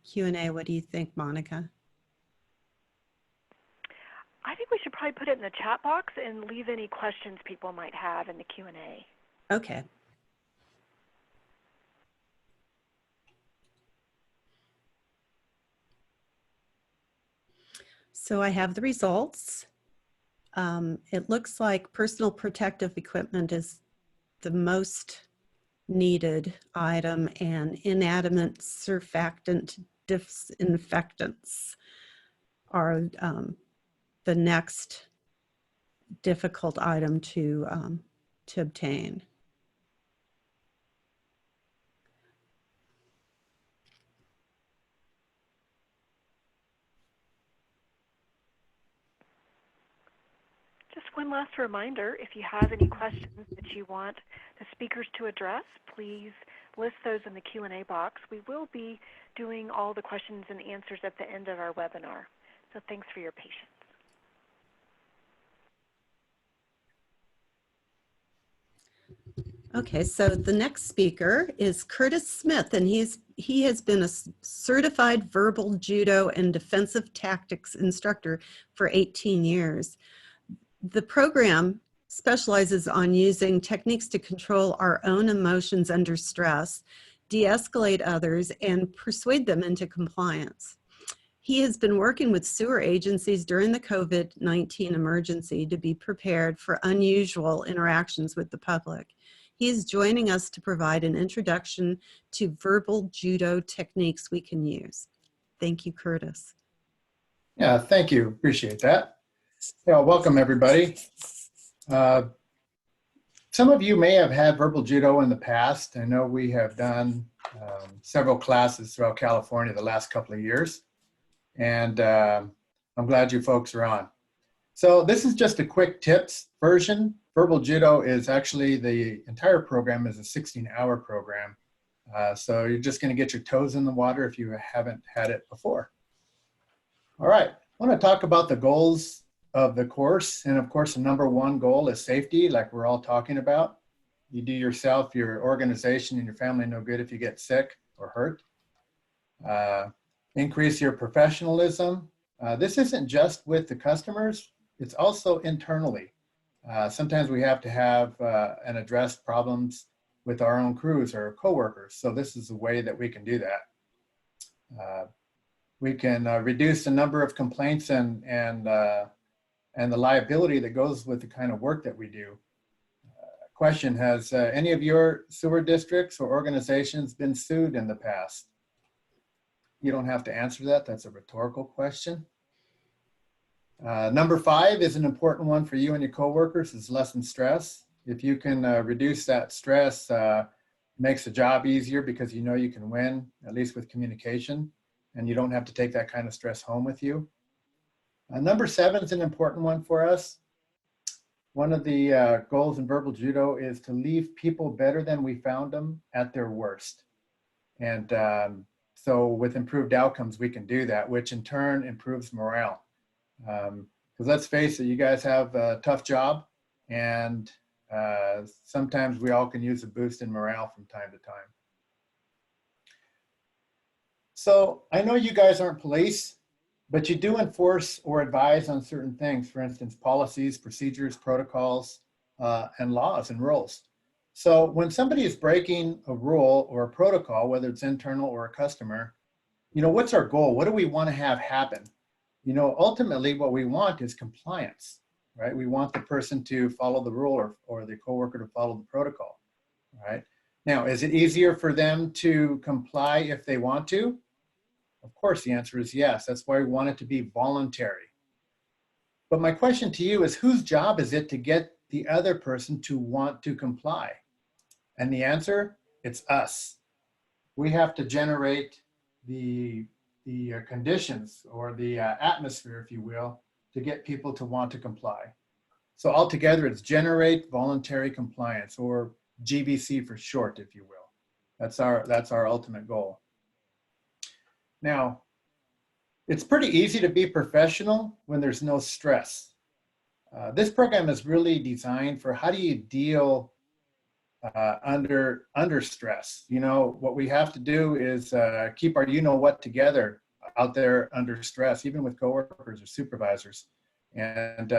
Q&A. What do you think, Monica? I think we should probably put it in the chat box and leave any questions people might have in the Q&A. Okay. So I have the results. It looks like personal protective equipment is the most needed item, and inanimate surfactant disinfectants are the next difficult item to obtain. Just one last reminder, if you have any questions that you want the speakers to address, please list those in the Q&A box. We will be doing all the questions and answers at the end of our webinar. So thanks for your patience. Okay, so the next speaker is Curtis Smith, and he has been a certified verbal judo and defensive tactics instructor for 18 years. The program specializes on using techniques to control our own emotions under stress, de-escalate others, and persuade them into compliance. He has been working with sewer agencies during the COVID-19 emergency to be prepared for unusual interactions with the public. He is joining us to provide an introduction to verbal judo techniques we can use. Thank you, Curtis. Yeah, thank you. Appreciate that. Yeah, welcome everybody. Some of you may have had verbal judo in the past. I know we have done several classes throughout California the last couple of years, and I'm glad you folks are on. So this is just a quick tips version. Verbal judo is actually, the entire program is a 16-hour program. So you're just going to get your toes in the water if you haven't had it before. All right, I want to talk about the goals of the course. And of course, the number one goal is safety, like we're all talking about. You do yourself, your organization, and your family no good if you get sick or hurt. Increase your professionalism. This isn't just with the customers, it's also internally. Sometimes we have to have and address problems with our own crews or coworkers. So this is a way that we can do that. We can reduce the number of complaints and the liability that goes with the kind of work that we do. Question, has any of your sewer districts or organizations been sued in the past? You don't have to answer that. That's a rhetorical question. Number 5 is an important one for you and your coworkers, is lessen stress. If you can reduce that stress, makes the job easier because you know you can win, at least with communication, and you don't have to take that kind of stress home with you. Number 7 is an important one for us. One of the goals in verbal judo is to leave people better than we found them at their worst. And so with improved outcomes, we can do that, which in turn improves morale. Because let's face it, you guys have a tough job, and sometimes we all can use a boost in morale from time to time. So I know you guys aren't police, but you do enforce or advise on certain things, for instance, policies, procedures, protocols, and laws and rules. So when somebody is breaking a rule or a protocol, whether it's internal or a customer, you know, what's our goal? What do we want to have happen? You know, ultimately what we want is compliance, right? We want the person to follow the rule or the coworker to follow the protocol, right? Now, is it easier for them to comply if they want to? Of course, the answer is yes. That's why we want it to be voluntary. But my question to you is, whose job is it to get the other person to want to comply? And the answer, it's us. We have to generate the conditions or the atmosphere, if you will, to get people to want to comply. So altogether, it's generate voluntary compliance, or GVC for short, if you will. That's our ultimate goal. Now, it's pretty easy to be professional when there's no stress. This program is really designed for how do you deal under stress. You know, what we have to do is keep our you-know-what together out there under stress, even with coworkers or supervisors. And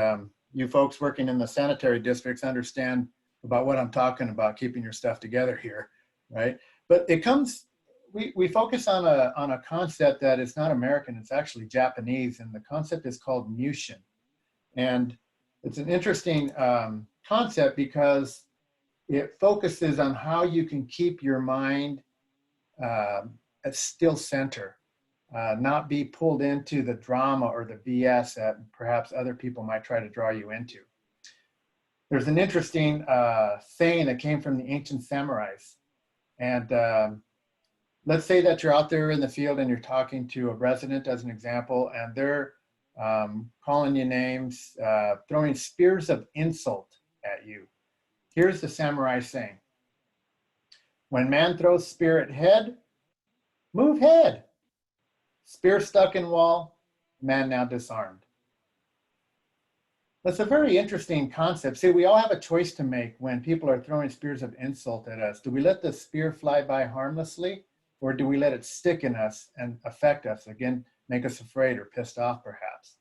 you folks working in the sanitary districts understand about what I'm talking about, keeping your stuff together here, right? But it comes, we focus on a concept that is not American, it's actually Japanese, and the concept is called mushin. And it's an interesting concept because it focuses on how you can keep your mind at still center, not be pulled into the drama or the BS that perhaps other people might try to draw you into. There's an interesting saying that came from the ancient samurais. And let's say that you're out there in the field and you're talking to a resident, as an example, and they're calling you names, throwing spears of insult at you. Here's the samurai saying: when man throws spear at head, move head. Spear stuck in wall, man now disarmed. That's a very interesting concept. See, we all have a choice to make when people are throwing spears of insult at us. Do we let the spear fly by harmlessly, or do we let it stick in us and affect us, again, make us afraid or pissed off perhaps?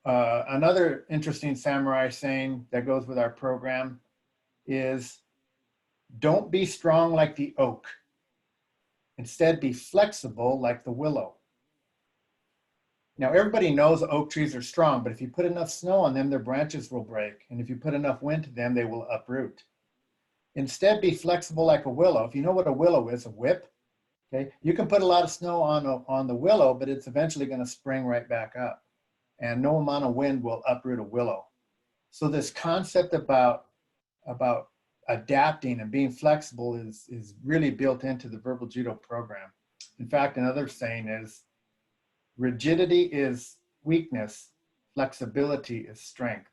Another interesting samurai saying that goes with our program is, don't be strong like the oak. Instead, be flexible like the willow. Now, everybody knows oak trees are strong, but if you put enough snow on them, their branches will break. And if you put enough wind to them, they will uproot. Instead, be flexible like a willow. If you know what a willow is, a whip, Okay, you can put a lot of snow on the willow, but it's eventually going to spring right back up, and no amount of wind will uproot a willow. So this concept about adapting and being flexible is really built into the Verbal Judo program. In fact, another saying is, rigidity is weakness, flexibility is strength.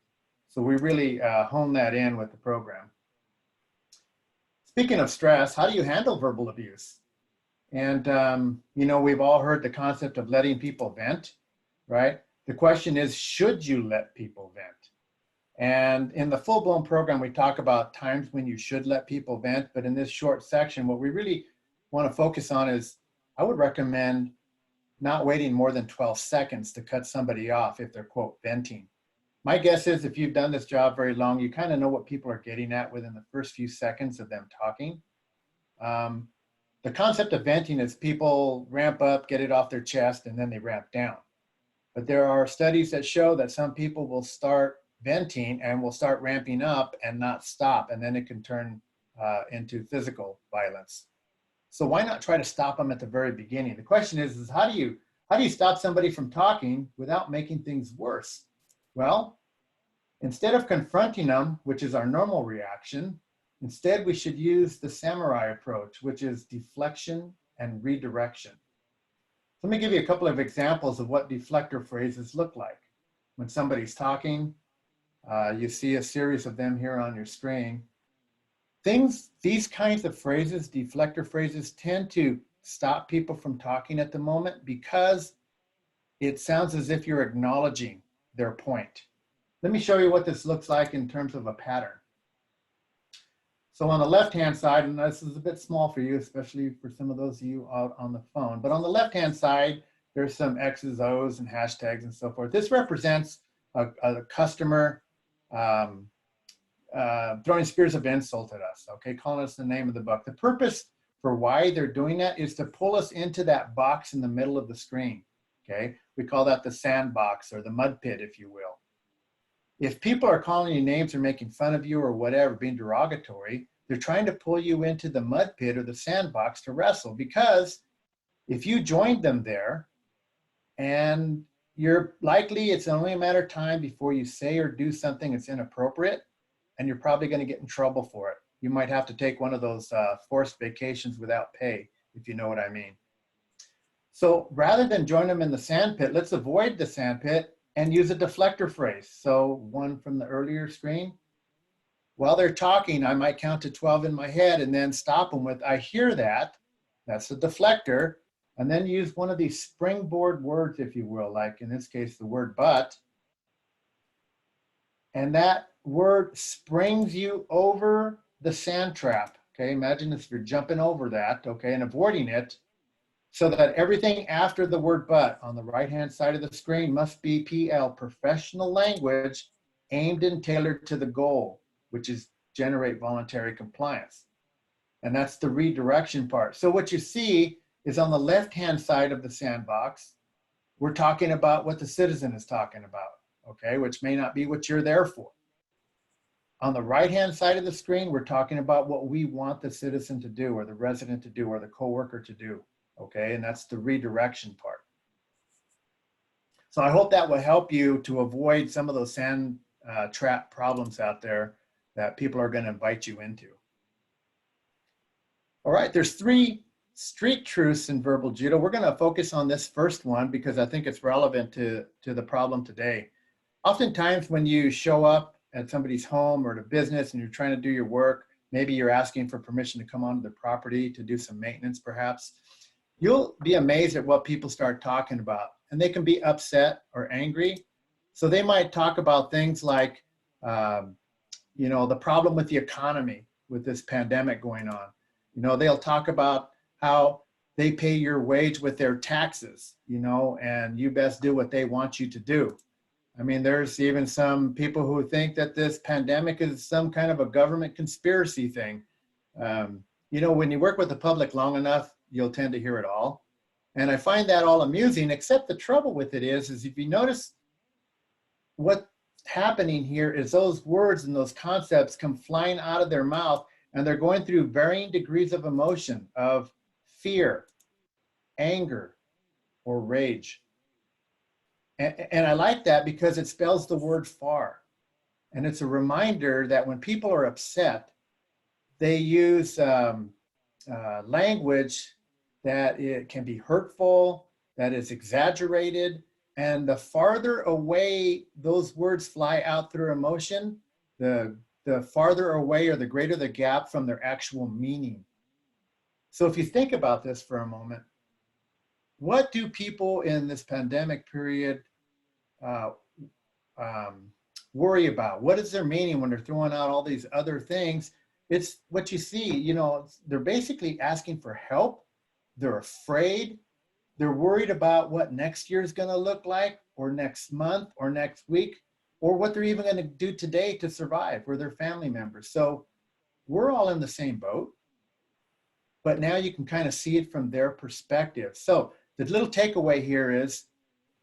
So we really hone that in with the program. Speaking of stress, how do you handle verbal abuse? And, you know, we've all heard the concept of letting people vent, right? The question is, should you let people vent? And in the full-blown program, we talk about times when you should let people vent. But in this short section, what we really want to focus on is, I would recommend not waiting more than 12 seconds to cut somebody off if they're, quote, venting. My guess is if you've done this job very long, you kind of know what people are getting at within the first few seconds of them talking. The concept of venting is people ramp up, get it off their chest, and then they ramp down. But there are studies that show that some people will start venting and will start ramping up and not stop, and then it can turn into physical violence. So why not try to stop them at the very beginning? The question is how do you stop somebody from talking without making things worse? Well, instead of confronting them, which is our normal reaction, instead we should use the samurai approach, which is deflection and redirection. Let me give you a couple of examples of what deflector phrases look like. When somebody's talking, you see a series of them here on your screen. These kinds of phrases, deflector phrases, tend to stop people from talking at the moment because it sounds as if you're acknowledging their point. Let me show you what this looks like in terms of a pattern. So on the left-hand side, and this is a bit small for you, especially for some of those of you out on the phone, but on the left-hand side, there's some X's, O's, and hashtags and so forth. This represents a customer throwing spears of insult at us, okay, calling us the name of the book. The purpose for why they're doing that is to pull us into that box in the middle of the screen, okay? We call that the sandbox or the mud pit, if you will. If people are calling you names or making fun of you or whatever, being derogatory, they're trying to pull you into the mud pit or the sandbox to wrestle, because if you joined them there, and you're likely, it's only a matter of time before you say or do something that's inappropriate, and you're probably going to get in trouble for it. You might have to take one of those forced vacations without pay, if you know what I mean. So rather than join them in the sand pit, let's avoid the sand pit and use a deflector phrase. So one from the earlier screen. While they're talking, I might count to 12 in my head and then stop them with, I hear that. That's a deflector. And then use one of these springboard words, if you will, like in this case, the word but. And that word springs you over the sand trap. Okay, imagine if you're jumping over that, okay, and avoiding it, so that everything after the word but on the right-hand side of the screen must be PL, professional language, aimed and tailored to the goal, which is generate voluntary compliance. And that's the redirection part. So what you see is on the left-hand side of the sandbox, we're talking about what the citizen is talking about, okay, which may not be what you're there for. On the right-hand side of the screen, we're talking about what we want the citizen to do, or the resident to do, or the coworker to do, okay, and that's the redirection part. So I hope that will help you to avoid some of those sand trap problems out there that people are going to invite you into. All right, there's 3 street truths in verbal judo. We're going to focus on this first one because I think it's relevant to the problem today. Oftentimes when you show up at somebody's home or at a business and you're trying to do your work, maybe you're asking for permission to come onto the property to do some maintenance perhaps, you'll be amazed at what people start talking about. And they can be upset or angry. So they might talk about things like, you know, the problem with the economy with this pandemic going on. You know, they'll talk about how they pay your wage with their taxes, you know, and you best do what they want you to do. I mean, there's even some people who think that this pandemic is some kind of a government conspiracy thing. You know, when you work with the public long enough, you'll tend to hear it all. And I find that all amusing, except the trouble with it is if you notice what's happening here is those words and those concepts come flying out of their mouth, and they're going through varying degrees of emotion, of fear, anger, or rage. And I like that because it spells the word far. And it's a reminder that when people are upset, they use language that it can be hurtful, that is exaggerated. And the farther away those words fly out through emotion, the farther away or the greater the gap from their actual meaning. So if you think about this for a moment, what do people in this pandemic period worry about? What is their meaning when they're throwing out all these other things? It's what you see, you know, they're basically asking for help. They're afraid. They're worried about what next year is going to look like, or next month, or next week, or what they're even going to do today to survive, or their family members. So we're all in the same boat, but now you can kind of see it from their perspective. So the little takeaway here is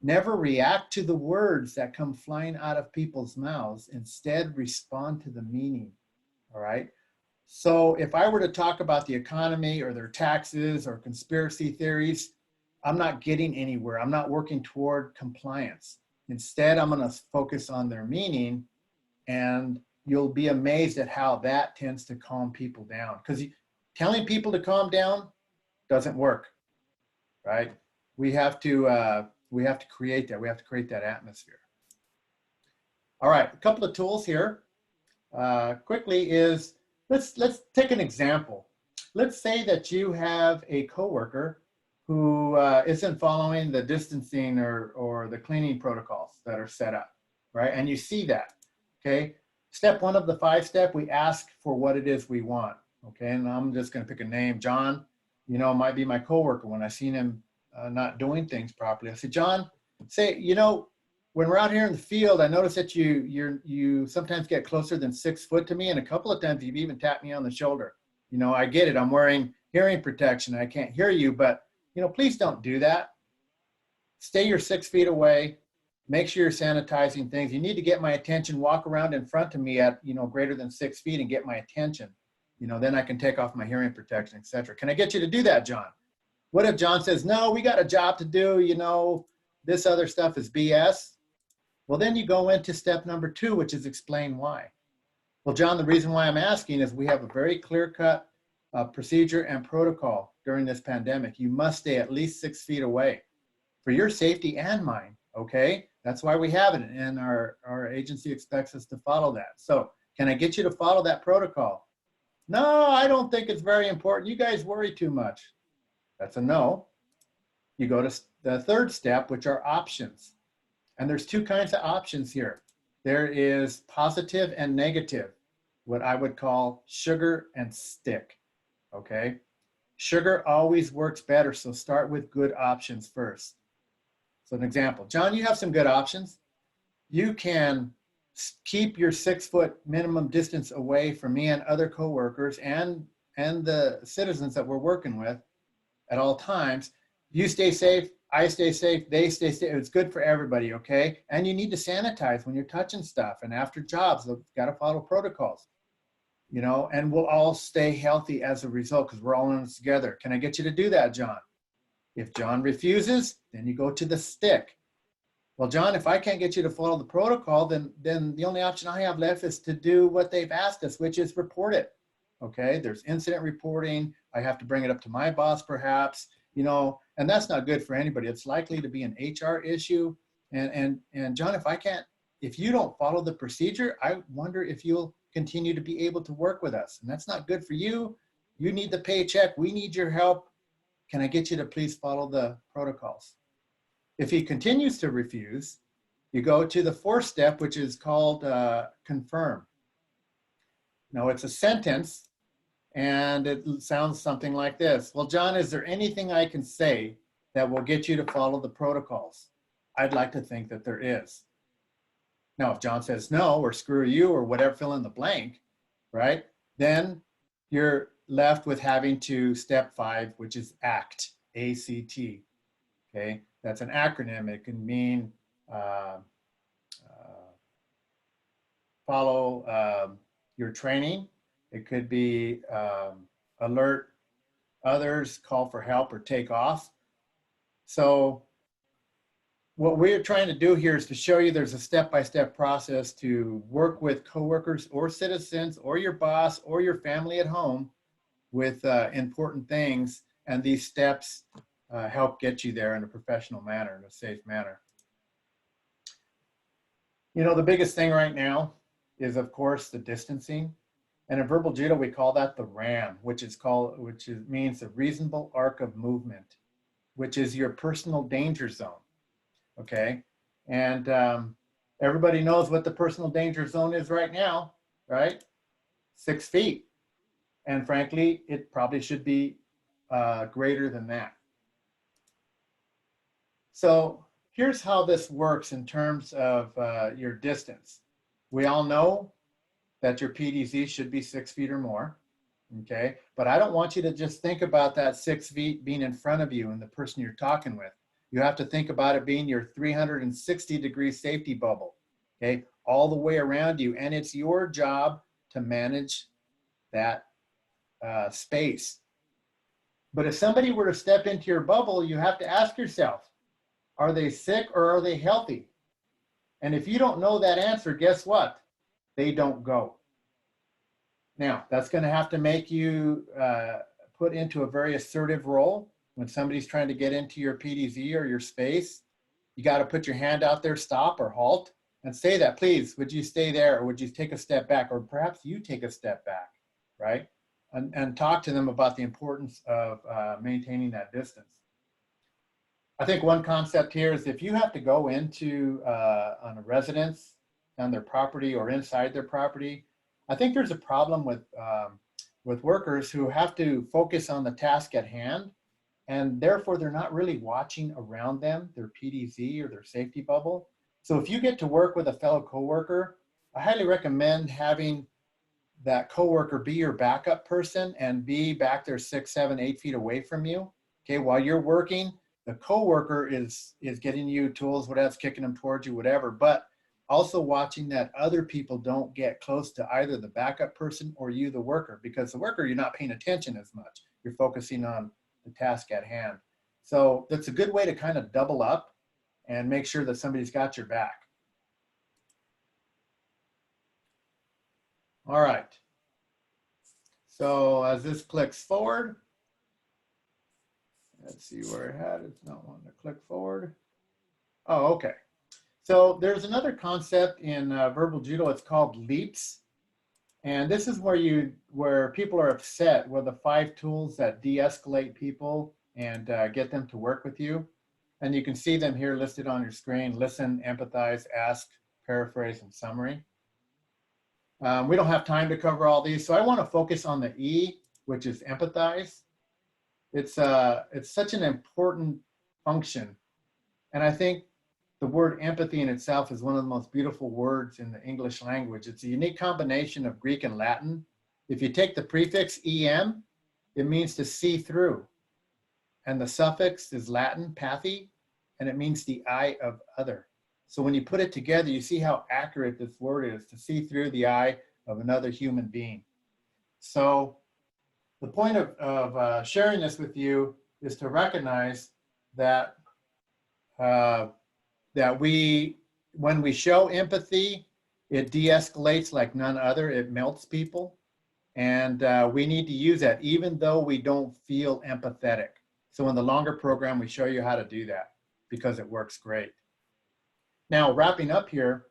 never react to the words that come flying out of people's mouths. Instead, respond to the meaning, all right? So if I were to talk about the economy or their taxes or conspiracy theories, I'm not getting anywhere. I'm not working toward compliance. Instead, I'm going to focus on their meaning, and you'll be amazed at how that tends to calm people down. Because telling people to calm down doesn't work, right? We have to create that. We have to create that atmosphere. All right, a couple of tools here. Quickly is, let's take an example. Let's say that you have a coworker who isn't following the distancing or the cleaning protocols that are set up, right? And you see that, okay? Step 1 of the 5-step, we ask for what it is we want, okay? And I'm just gonna pick a name. John, you know, might be my coworker. When I seen him not doing things properly, I said, John, say, you know, when we're out here in the field, I notice that you sometimes get closer than 6 foot to me, and a couple of times you've even tapped me on the shoulder. You know, I get it. I'm wearing hearing protection. I can't hear you, but you know, please don't do that. Stay your 6 feet away. Make sure you're sanitizing things. You need to get my attention. Walk around in front of me at, you know, greater than 6 feet and get my attention. You know, then I can take off my hearing protection, etc. Can I get you to do that, John? What if John says, no, we got a job to do, you know, this other stuff is BS? Well, then you go into step number 2, which is explain why. Well, John, the reason why I'm asking is we have a very clear-cut procedure and protocol during this pandemic. You must stay at least 6 feet away for your safety and mine, okay? That's why we have it, and our agency expects us to follow that. So can I get you to follow that protocol? No, I don't think it's very important. You guys worry too much. That's a no. You go to the 3rd step, which are options. And there's 2 kinds of options here. There is positive and negative, what I would call sugar and stick, okay? Sugar always works better, so start with good options first. So an example, John, you have some good options. You can keep your 6 foot minimum distance away from me and other coworkers and the citizens that we're working with at all times. You stay safe, I stay safe, they stay safe. It's good for everybody, okay? And you need to sanitize when you're touching stuff, and after jobs, you've got to follow protocols, you know, and we'll all stay healthy as a result because we're all in this together. Can I get you to do that, John? If John refuses, then you go to the stick. Well, John, if I can't get you to follow the protocol, then the only option I have left is to do what they've asked us, which is report it, okay? There's incident reporting. I have to bring it up to my boss, perhaps, you know, and that's not good for anybody. It's likely to be an HR issue. And John, if you don't follow the procedure, I wonder if you'll continue to be able to work with us. And that's not good for you. You need the paycheck. We need your help. Can I get you to please follow the protocols? If he continues to refuse, you go to the 4th step, which is called confirm. Now it's a sentence, and it sounds something like this. Well, John, is there anything I can say that will get you to follow the protocols? I'd like to think that there is. Now, if John says no, or screw you, or whatever, fill in the blank, right? Then you're left with having to step 5, which is ACT, A-C-T, okay? That's an acronym. It can mean follow your training. It could be alert others, call for help, or take off. So what we're trying to do here is to show you there's a step-by-step process to work with coworkers or citizens or your boss or your family at home with important things. And these steps help get you there in a professional manner, in a safe manner. You know, the biggest thing right now is, of course, the distancing. And in verbal judo, we call that the RAM, which means the reasonable arc of movement, which is your personal danger zone. Okay, and everybody knows what the personal danger zone is right now, right? 6 feet. And frankly, it probably should be greater than that. So here's how this works in terms of your distance. We all know that your PDZ should be 6 feet or more, okay? But I don't want you to just think about that 6 feet being in front of you and the person you're talking with. You have to think about it being your 360-degree safety bubble, okay? All the way around you, and it's your job to manage that space. But if somebody were to step into your bubble, you have to ask yourself, are they sick or are they healthy? And if you don't know that answer, guess what? They don't go. Now, that's going to have to make you put into a very assertive role. When somebody's trying to get into your PDZ or your space, you got to put your hand out there, stop or halt, and say that, please, would you stay there, or would you take a step back, or perhaps you take a step back, right? And talk to them about the importance of maintaining that distance. I think one concept here is if you have to go into on a residence on their property or inside their property, I think there's a problem with workers who have to focus on the task at hand, and therefore they're not really watching around them, their PDZ or their safety bubble. So if you get to work with a fellow coworker, I highly recommend having that coworker be your backup person and be back there 6, 7, 8 feet away from you. Okay, while you're working, the coworker is getting you tools, whatever's kicking them towards you, whatever, but also watching that other people don't get close to either the backup person or you, the worker, because the worker, you're not paying attention as much. You're focusing on the task at hand. So that's a good way to kind of double up and make sure that somebody's got your back. All right. So as this clicks forward, let's see where it had. It's not wanting to click forward. Oh, okay. So there's another concept in verbal judo. It's called leaps. And this is where people are upset with the 5 tools that de-escalate people and get them to work with you. And you can see them here listed on your screen: listen, empathize, ask, paraphrase, and summary. We don't have time to cover all these, so I want to focus on the E, which is empathize. It's such an important function. And I think the word empathy in itself is one of the most beautiful words in the English language. It's a unique combination of Greek and Latin. If you take the prefix em, it means to see through. And the suffix is Latin, pathy, and it means the eye of other. So when you put it together, you see how accurate this word is, to see through the eye of another human being. So the point of sharing this with you is to recognize that when we show empathy, it de-escalates like none other. It melts people. And we need to use that even though we don't feel empathetic. So in the longer program, we show you how to do that because it works great. Now, wrapping up here,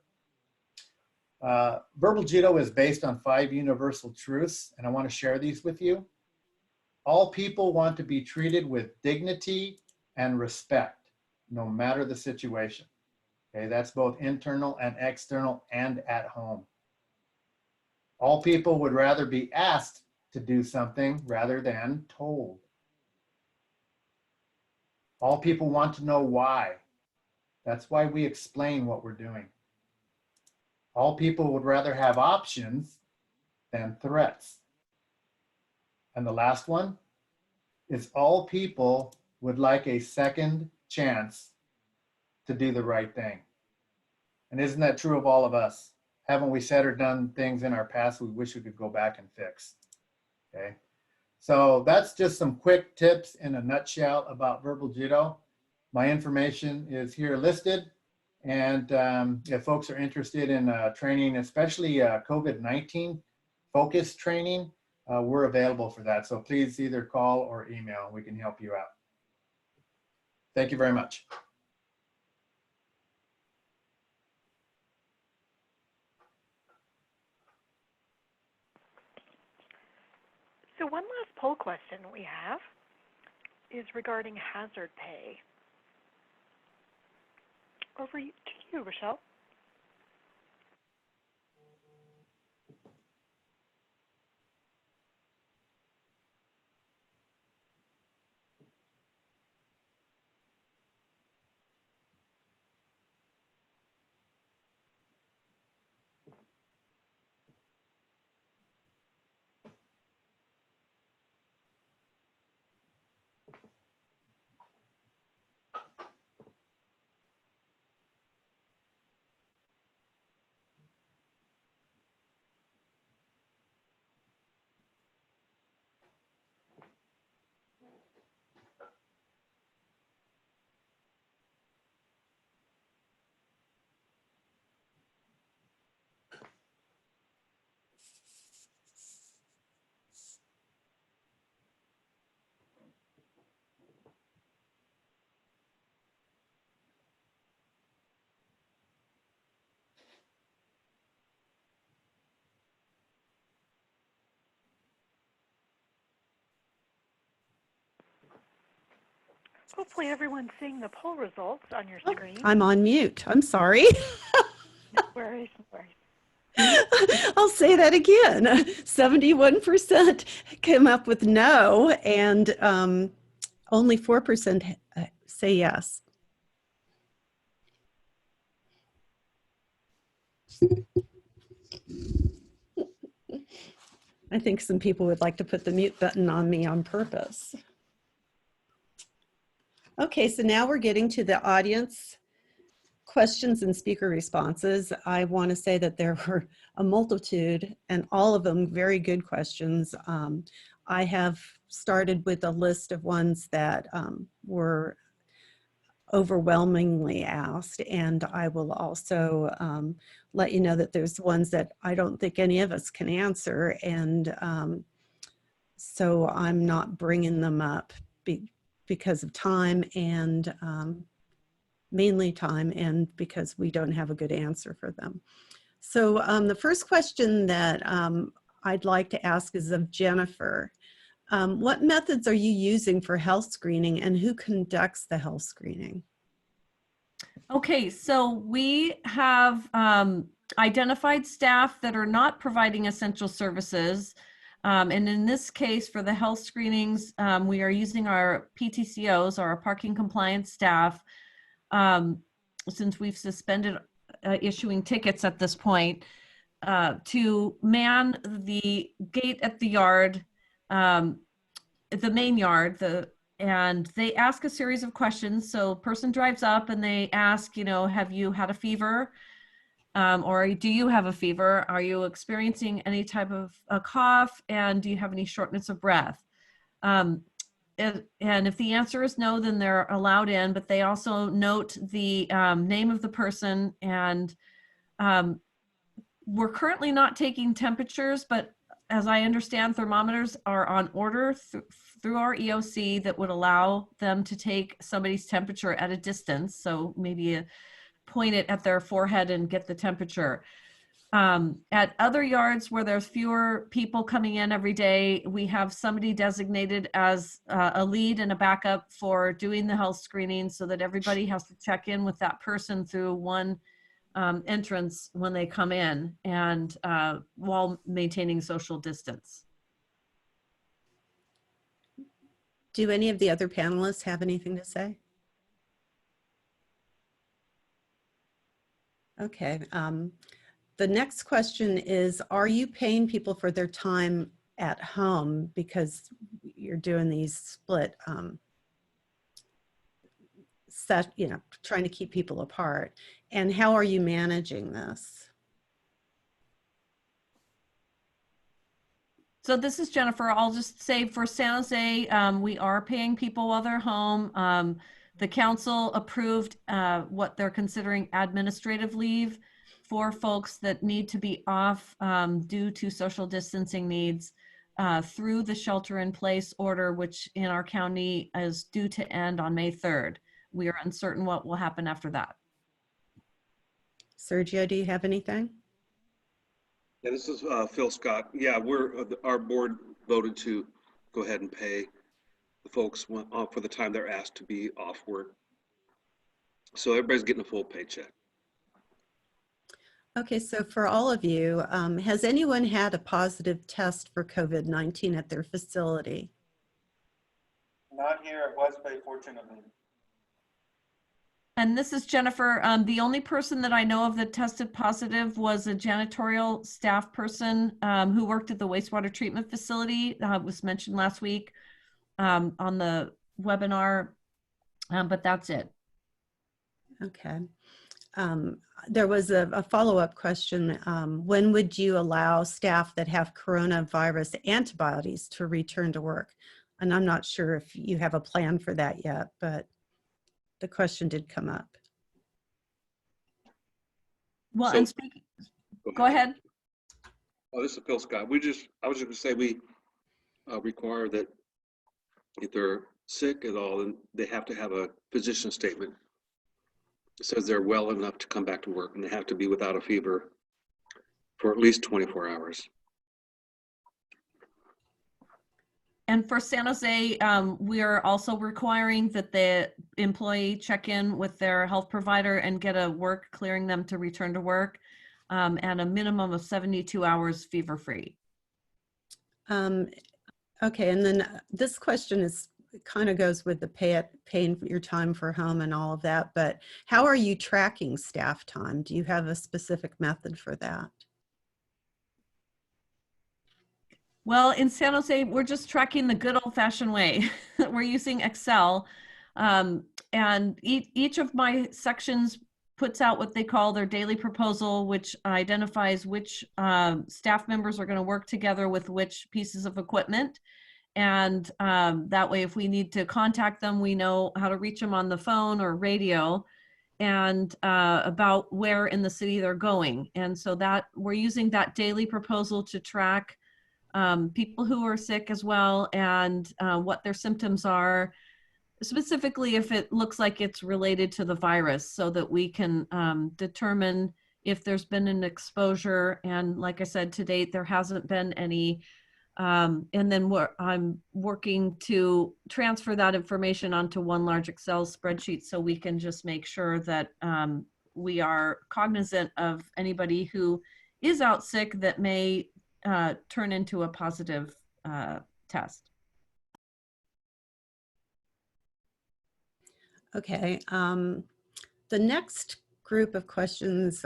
verbal judo is based on 5 universal truths, and I want to share these with you. All people want to be treated with dignity and respect, no matter the situation. Okay, that's both internal and external and at home. All people would rather be asked to do something rather than told. All people want to know why. That's why we explain what we're doing. All people would rather have options than threats. And the last one is all people would like a second chance to do the right thing. And isn't that true of all of us? Haven't we said or done things in our past we wish we could go back and fix? Okay. So that's just some quick tips in a nutshell about verbal judo. My information is here listed. And if folks are interested in training, especially COVID-19 focused training, we're available for that. So please either call or email. We can help you out. Thank you very much. So one last poll question we have is regarding hazard pay. Over to you, Rochelle. Hopefully everyone's seeing the poll results on your screen. I'm on mute. I'm sorry. No worries, no worries. I'll say that again. 71% came up with no, and only 4% say yes. I think some people would like to put the mute button on me on purpose. Okay, so now we're getting to the audience questions and speaker responses. I want to say that there were a multitude, and all of them very good questions. I have started with a list of ones that were overwhelmingly asked, and I will also let you know that there's ones that I don't think any of us can answer, and so I'm not bringing them up because of time, and mainly time, and because we don't have a good answer for them. So the first question that I'd like to ask is of Jennifer. What methods are you using for health screening, and who conducts the health screening? Okay, so we have identified staff that are not providing essential services. And in this case, for the health screenings, we are using our PTCOs, our parking compliance staff, since we've suspended issuing tickets at this point, to man the gate at the yard, the main yard, and they ask a series of questions. So a person drives up and they ask, you know, have you had a fever? Or do you have a fever? Are you experiencing any type of a cough? And do you have any shortness of breath? And if the answer is no, then they're allowed in, but they also note the name of the person. And we're currently not taking temperatures, but as I understand, thermometers are on order through our EOC that would allow them to take somebody's temperature at a distance. So maybe point it at their forehead and get the temperature. At other yards where there's fewer people coming in every day, we have somebody designated as a lead and a backup for doing the health screening, so that everybody has to check in with that person through one entrance when they come in, and while maintaining social distance. Do any of the other panelists have anything to say? Okay. The next question is, are you paying people for their time at home because you're doing these split trying to keep people apart? And how are you managing this? So this is Jennifer. I'll just say for San Jose, we are paying people while they're home. The council approved what they're considering administrative leave for folks that need to be off due to social distancing needs through the shelter-in-place order, which in our county is due to end on May 3rd. We are uncertain what will happen after that. Sergio, do you have anything? Yeah, this is Phil Scott. Yeah, our board voted to go ahead and pay the folks for the time they're asked to be off work. So everybody's getting a full paycheck. Okay, so for all of you, has anyone had a positive test for COVID-19 at their facility? Not here at West Bay, fortunately. And this is Jennifer. The only person that I know of that tested positive was a janitorial staff person who worked at the wastewater treatment facility. Was mentioned last week on the webinar, but that's it. Okay. There was a follow-up question. When would you allow staff that have coronavirus antibodies to return to work? And I'm not sure if you have a plan for that yet, but the question did come up. Well, So- and speaking, go ahead. Oh, this is Phil Scott. I was just going to say we require that if they're sick at all, then they have to have a physician statement. It says they're well enough to come back to work, and they have to be without a fever for at least 24 hours. And for San Jose, we are also requiring that the employee check in with their health provider and get a work clearing them to return to work, and a minimum of 72 hours fever-free. Okay, and then this question kind of goes with the paying for your time for home and all of that, but how are you tracking staff time? Do you have a specific method for that? Well, in San Jose, we're just tracking the good old-fashioned way. We're using Excel, and each of my sections puts out what they call their daily proposal, which identifies which staff members are going to work together with which pieces of equipment. And that way, if we need to contact them, we know how to reach them on the phone or radio, and about where in the city they're going. And so that we're using that daily proposal to track people who are sick as well, and what their symptoms are, specifically if it looks like it's related to the virus, so that we can determine if there's been an exposure. And like I said, to date, there hasn't been any. And then I'm working to transfer that information onto one large Excel spreadsheet so we can just make sure that we are cognizant of anybody who is out sick that may turn into a positive test. Okay, the next group of questions,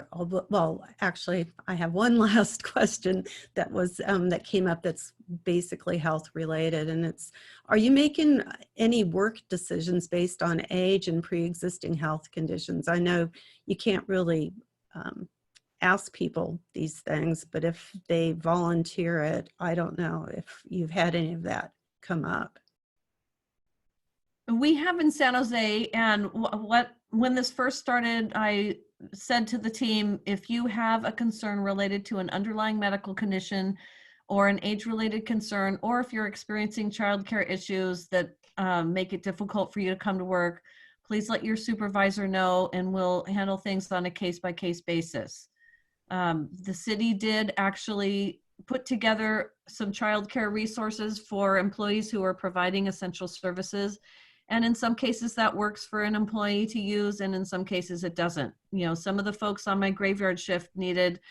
well, actually, I have one last question that was that came up that's basically health related, and it's, are you making any work decisions based on age and pre-existing health conditions? I know you can't really ask people these things, but if they volunteer it, I don't know if you've had any of that come up. We have in San Jose, and when this first started, I said to the team, if you have a concern related to an underlying medical condition or an age-related concern, or if you're experiencing childcare issues that make it difficult for you to come to work, please let your supervisor know, and we'll handle things on a case-by-case basis. The city did actually put together some childcare resources for employees who are providing essential services. And in some cases that works for an employee to use, and in some cases it doesn't. You know, some of the folks on my graveyard shift needed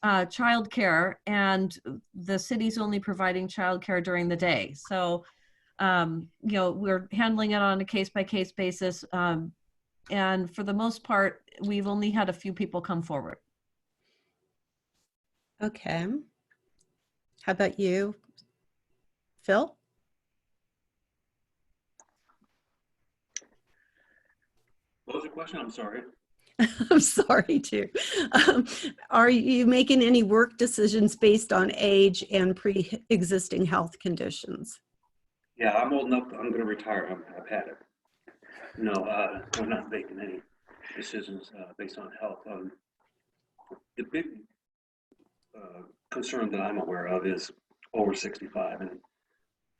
childcare, and the city's only providing childcare during the day. So, you know, we're handling it on a case-by-case basis. And for the most part, we've only had a few people come forward. Okay. How about you, Phil? What was your question? I'm sorry. I'm sorry too. Are you making any work decisions based on age and pre-existing health conditions? Yeah, I'm old enough. I'm going to retire. I've had it. No, we're not making any decisions based on health. The big concern that I'm aware of is over 65, and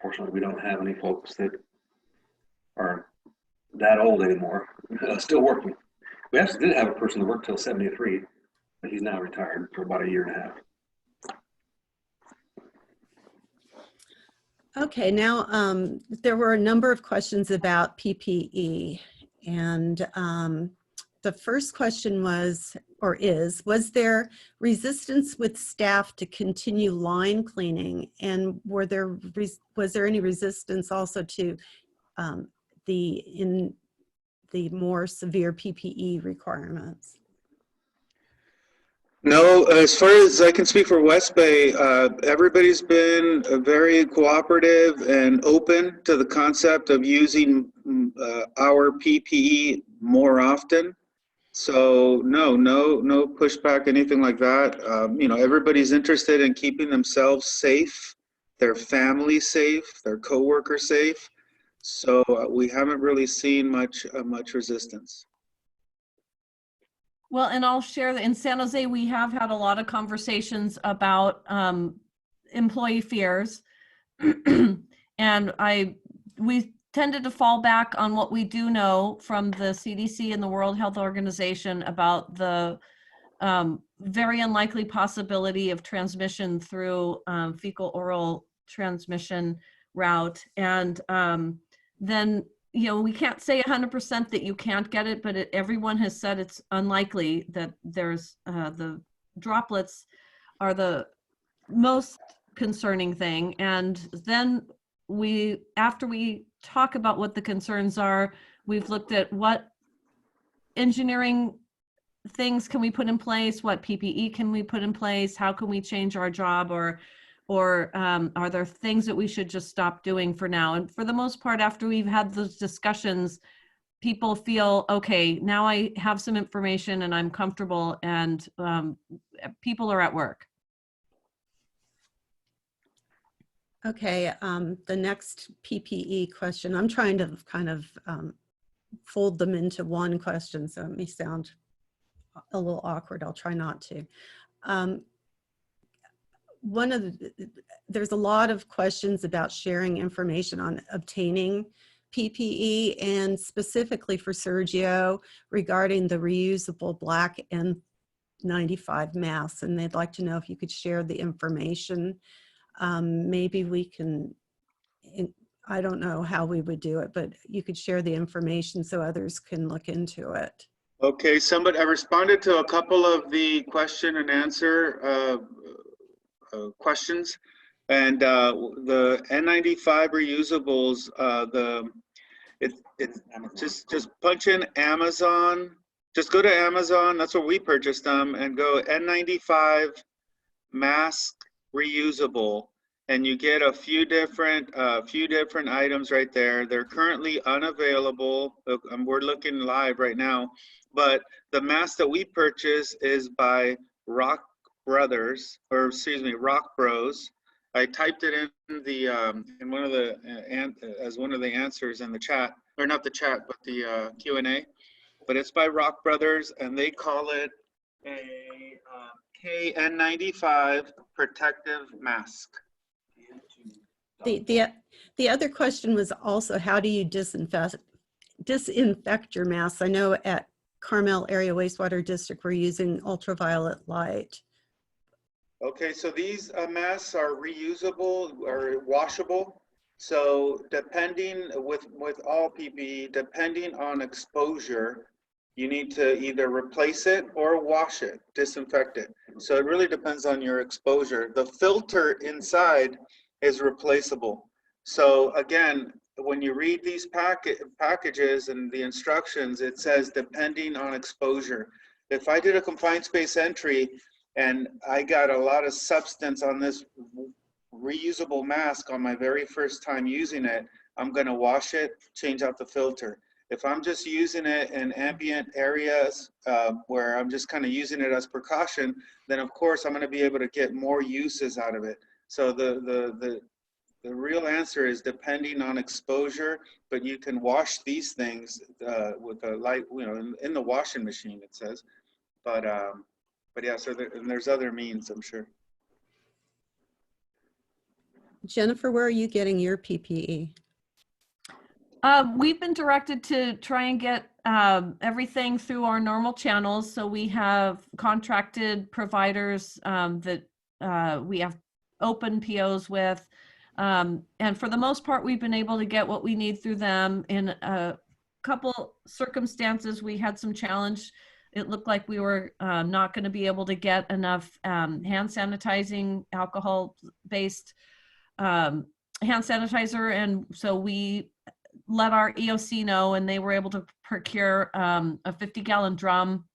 fortunately we don't have any folks that are that old anymore, still working. We actually did have a person that worked till 73, but he's now retired for about a year and a half. Okay, now there were a number of questions about PPE, and the first question was, or is, was there resistance with staff to continue line cleaning, and was there any resistance also to the more severe PPE requirements? No, as far as I can speak for West Bay, everybody's been very cooperative and open to the concept of using our PPE more often. So no pushback, anything like that. You know, everybody's interested in keeping themselves safe, their family safe, their coworkers safe. So we haven't really seen much resistance. Well, and I'll share that in San Jose, we have had a lot of conversations about employee fears. And we tended to fall back on what we do know from the CDC and the World Health Organization about the very unlikely possibility of transmission through fecal oral transmission route. And then, you know, we can't say 100% that you can't get it, but everyone has said it's unlikely that there's the droplets are the most concerning thing. And then after we talk about what the concerns are, we've looked at what engineering things can we put in place, what PPE can we put in place, how can we change our job, or are there things that we should just stop doing for now? And for the most part, after we've had those discussions, people feel, okay, now I have some information and I'm comfortable, and people are at work. Okay, the next PPE question, I'm trying to kind of fold them into one question, so it may sound a little awkward. I'll try not to. There's a lot of questions about sharing information on obtaining PPE, and specifically for Sergio regarding the reusable black N95 masks, and they'd like to know if you could share the information. Maybe we can, I don't know how we would do it, but you could share the information so others can look into it. Okay, I responded to a couple of the question and answer questions, and the N95 reusables, just punch in Amazon, just go to Amazon, that's where we purchased them, and go N95 mask reusable, and you get a few different items right there. They're currently unavailable. We're looking live right now, but the mask that we purchased is by Rock Bros. I typed it in the in one of the as one of the answers in the chat, or not the chat, but the Q&A. But it's by Rock Brothers, and they call it a KN95 protective mask. The other question was also, how do you disinfect your masks? I know at Carmel Area Wastewater District we're using ultraviolet light. Okay, so these masks are reusable or washable. So depending with all PPE, depending on exposure, you need to either replace it or wash it, disinfect it. So it really depends on your exposure. The filter inside is replaceable. So again, when you read these packages and the instructions, it says depending on exposure. If I did a confined space entry and I got a lot of substance on this reusable mask on my very first time using it, I'm gonna wash it, change out the filter. If I'm just using it in ambient areas where I'm just kind of using it as precaution, then of course I'm gonna be able to get more uses out of it. So the The real answer is depending on exposure, but you can wash these things with a light, in the washing machine, it says. But yeah, so and there's other means, I'm sure. Jennifer, where are you getting your PPE? We've been directed to try and get everything through our normal channels. So we have contracted providers that we have open POs with. And for the most part, we've been able to get what we need through them. In a couple circumstances, we had some challenge. It looked like we were not going to be able to get enough hand sanitizing, alcohol-based hand sanitizer. And so we let our EOC know, and they were able to procure a 50-gallon drum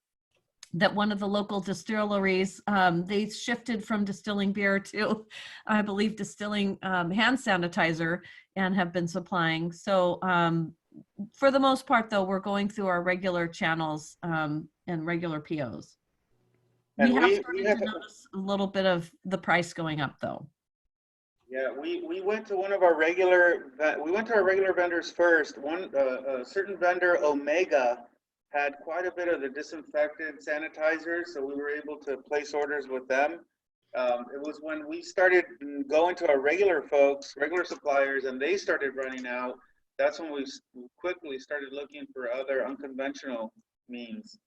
that one of the local distilleries, they shifted from distilling beer to, I believe, distilling hand sanitizer, and have been supplying. So for the most part, though, we're going through our regular channels and regular POs. And we have started to notice a little bit of the price going up, though. Yeah, we went to one of our regular vendors first. A certain vendor, Omega, had quite a bit of the disinfectant sanitizers, so we were able to place orders with them. It was when we started going to our regular suppliers, and they started running out. That's when we quickly started looking for other unconventional means.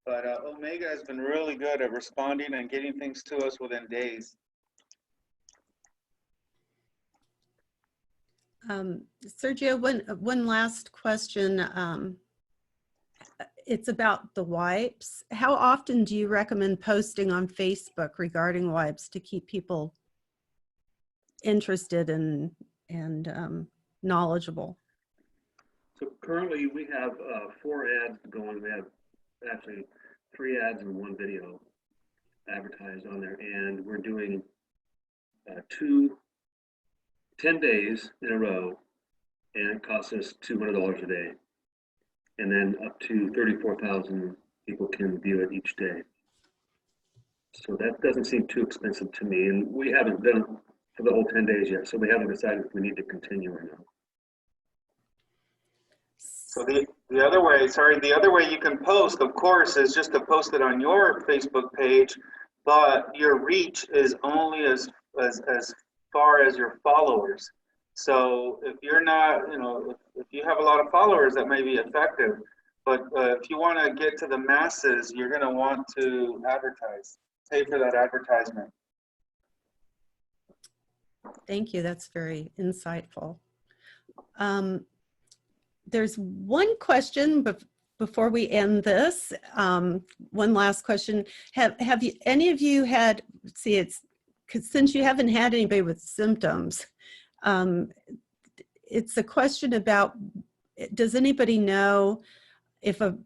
But Omega has been really good at responding and getting things to us within days. Sergio, one last question. It's about the wipes. How often do you recommend posting on Facebook regarding wipes to keep people interested and knowledgeable? So currently we have 4 ads going. We have actually 3 ads and 1 video advertised on there, and we're doing 10 days in a row, and it costs us $200 a day. And then up to 34,000 people can view it each day. So that doesn't seem too expensive to me. And we haven't done it for the whole 10 days yet, so we haven't decided if we need to continue or not. So the other way you can post, of course, is just to post it on your Facebook page, but your reach is only as far as your followers. So if you're not, if you have a lot of followers, that may be effective. But if you want to get to the masses, you're going to want to advertise, pay for that advertisement. Thank you. That's very insightful. There's one question before we end this. One last question. Have you, any of you had, since you haven't had anybody with symptoms, it's a question about, does anybody know if an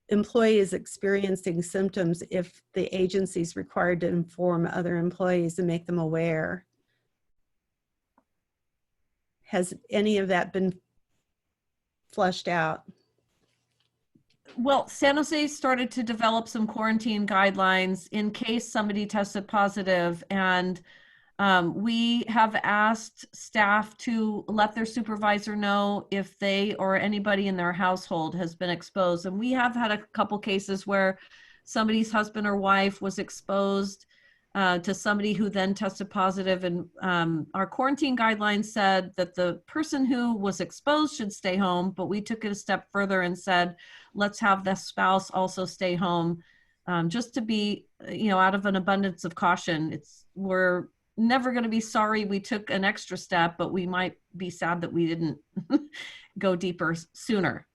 employee is experiencing symptoms, if the agency is required to inform other employees and make them aware? Has any of that been flushed out? Well, San Jose started to develop some quarantine guidelines in case somebody tested positive, and we have asked staff to let their supervisor know if they or anybody in their household has been exposed. And we have had a couple cases where somebody's husband or wife was exposed to somebody who then tested positive. And our quarantine guidelines said that the person who was exposed should stay home, but we took it a step further and said, let's have the spouse also stay home, just to be, out of an abundance of caution. We're never going to be sorry we took an extra step, but we might be sad that we didn't go deeper sooner.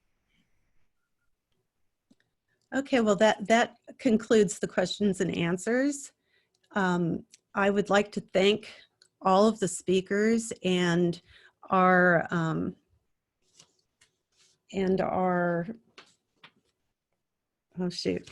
Okay, well, that concludes the questions and answers. I would like to thank all of the speakers and our oh shoot,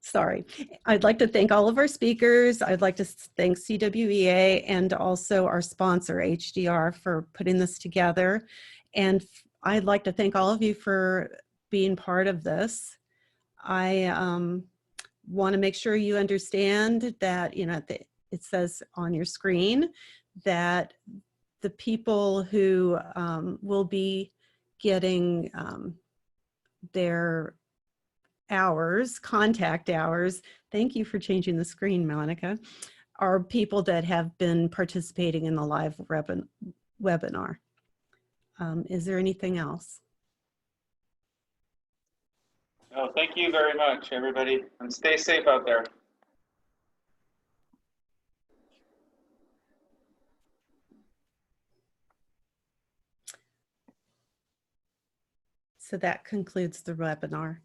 sorry. I'd like to thank all of our speakers. I'd like to thank CWEA and also our sponsor, HDR, for putting this together. And I'd like to thank all of you for being part of this. I want to make sure you understand that, it says on your screen that the people who will be getting their hours, contact hours, thank you for changing the screen, Monica, are people that have been participating in the live webinar. Is there anything else? No, thank you very much, everybody, and stay safe out there. So that concludes the webinar.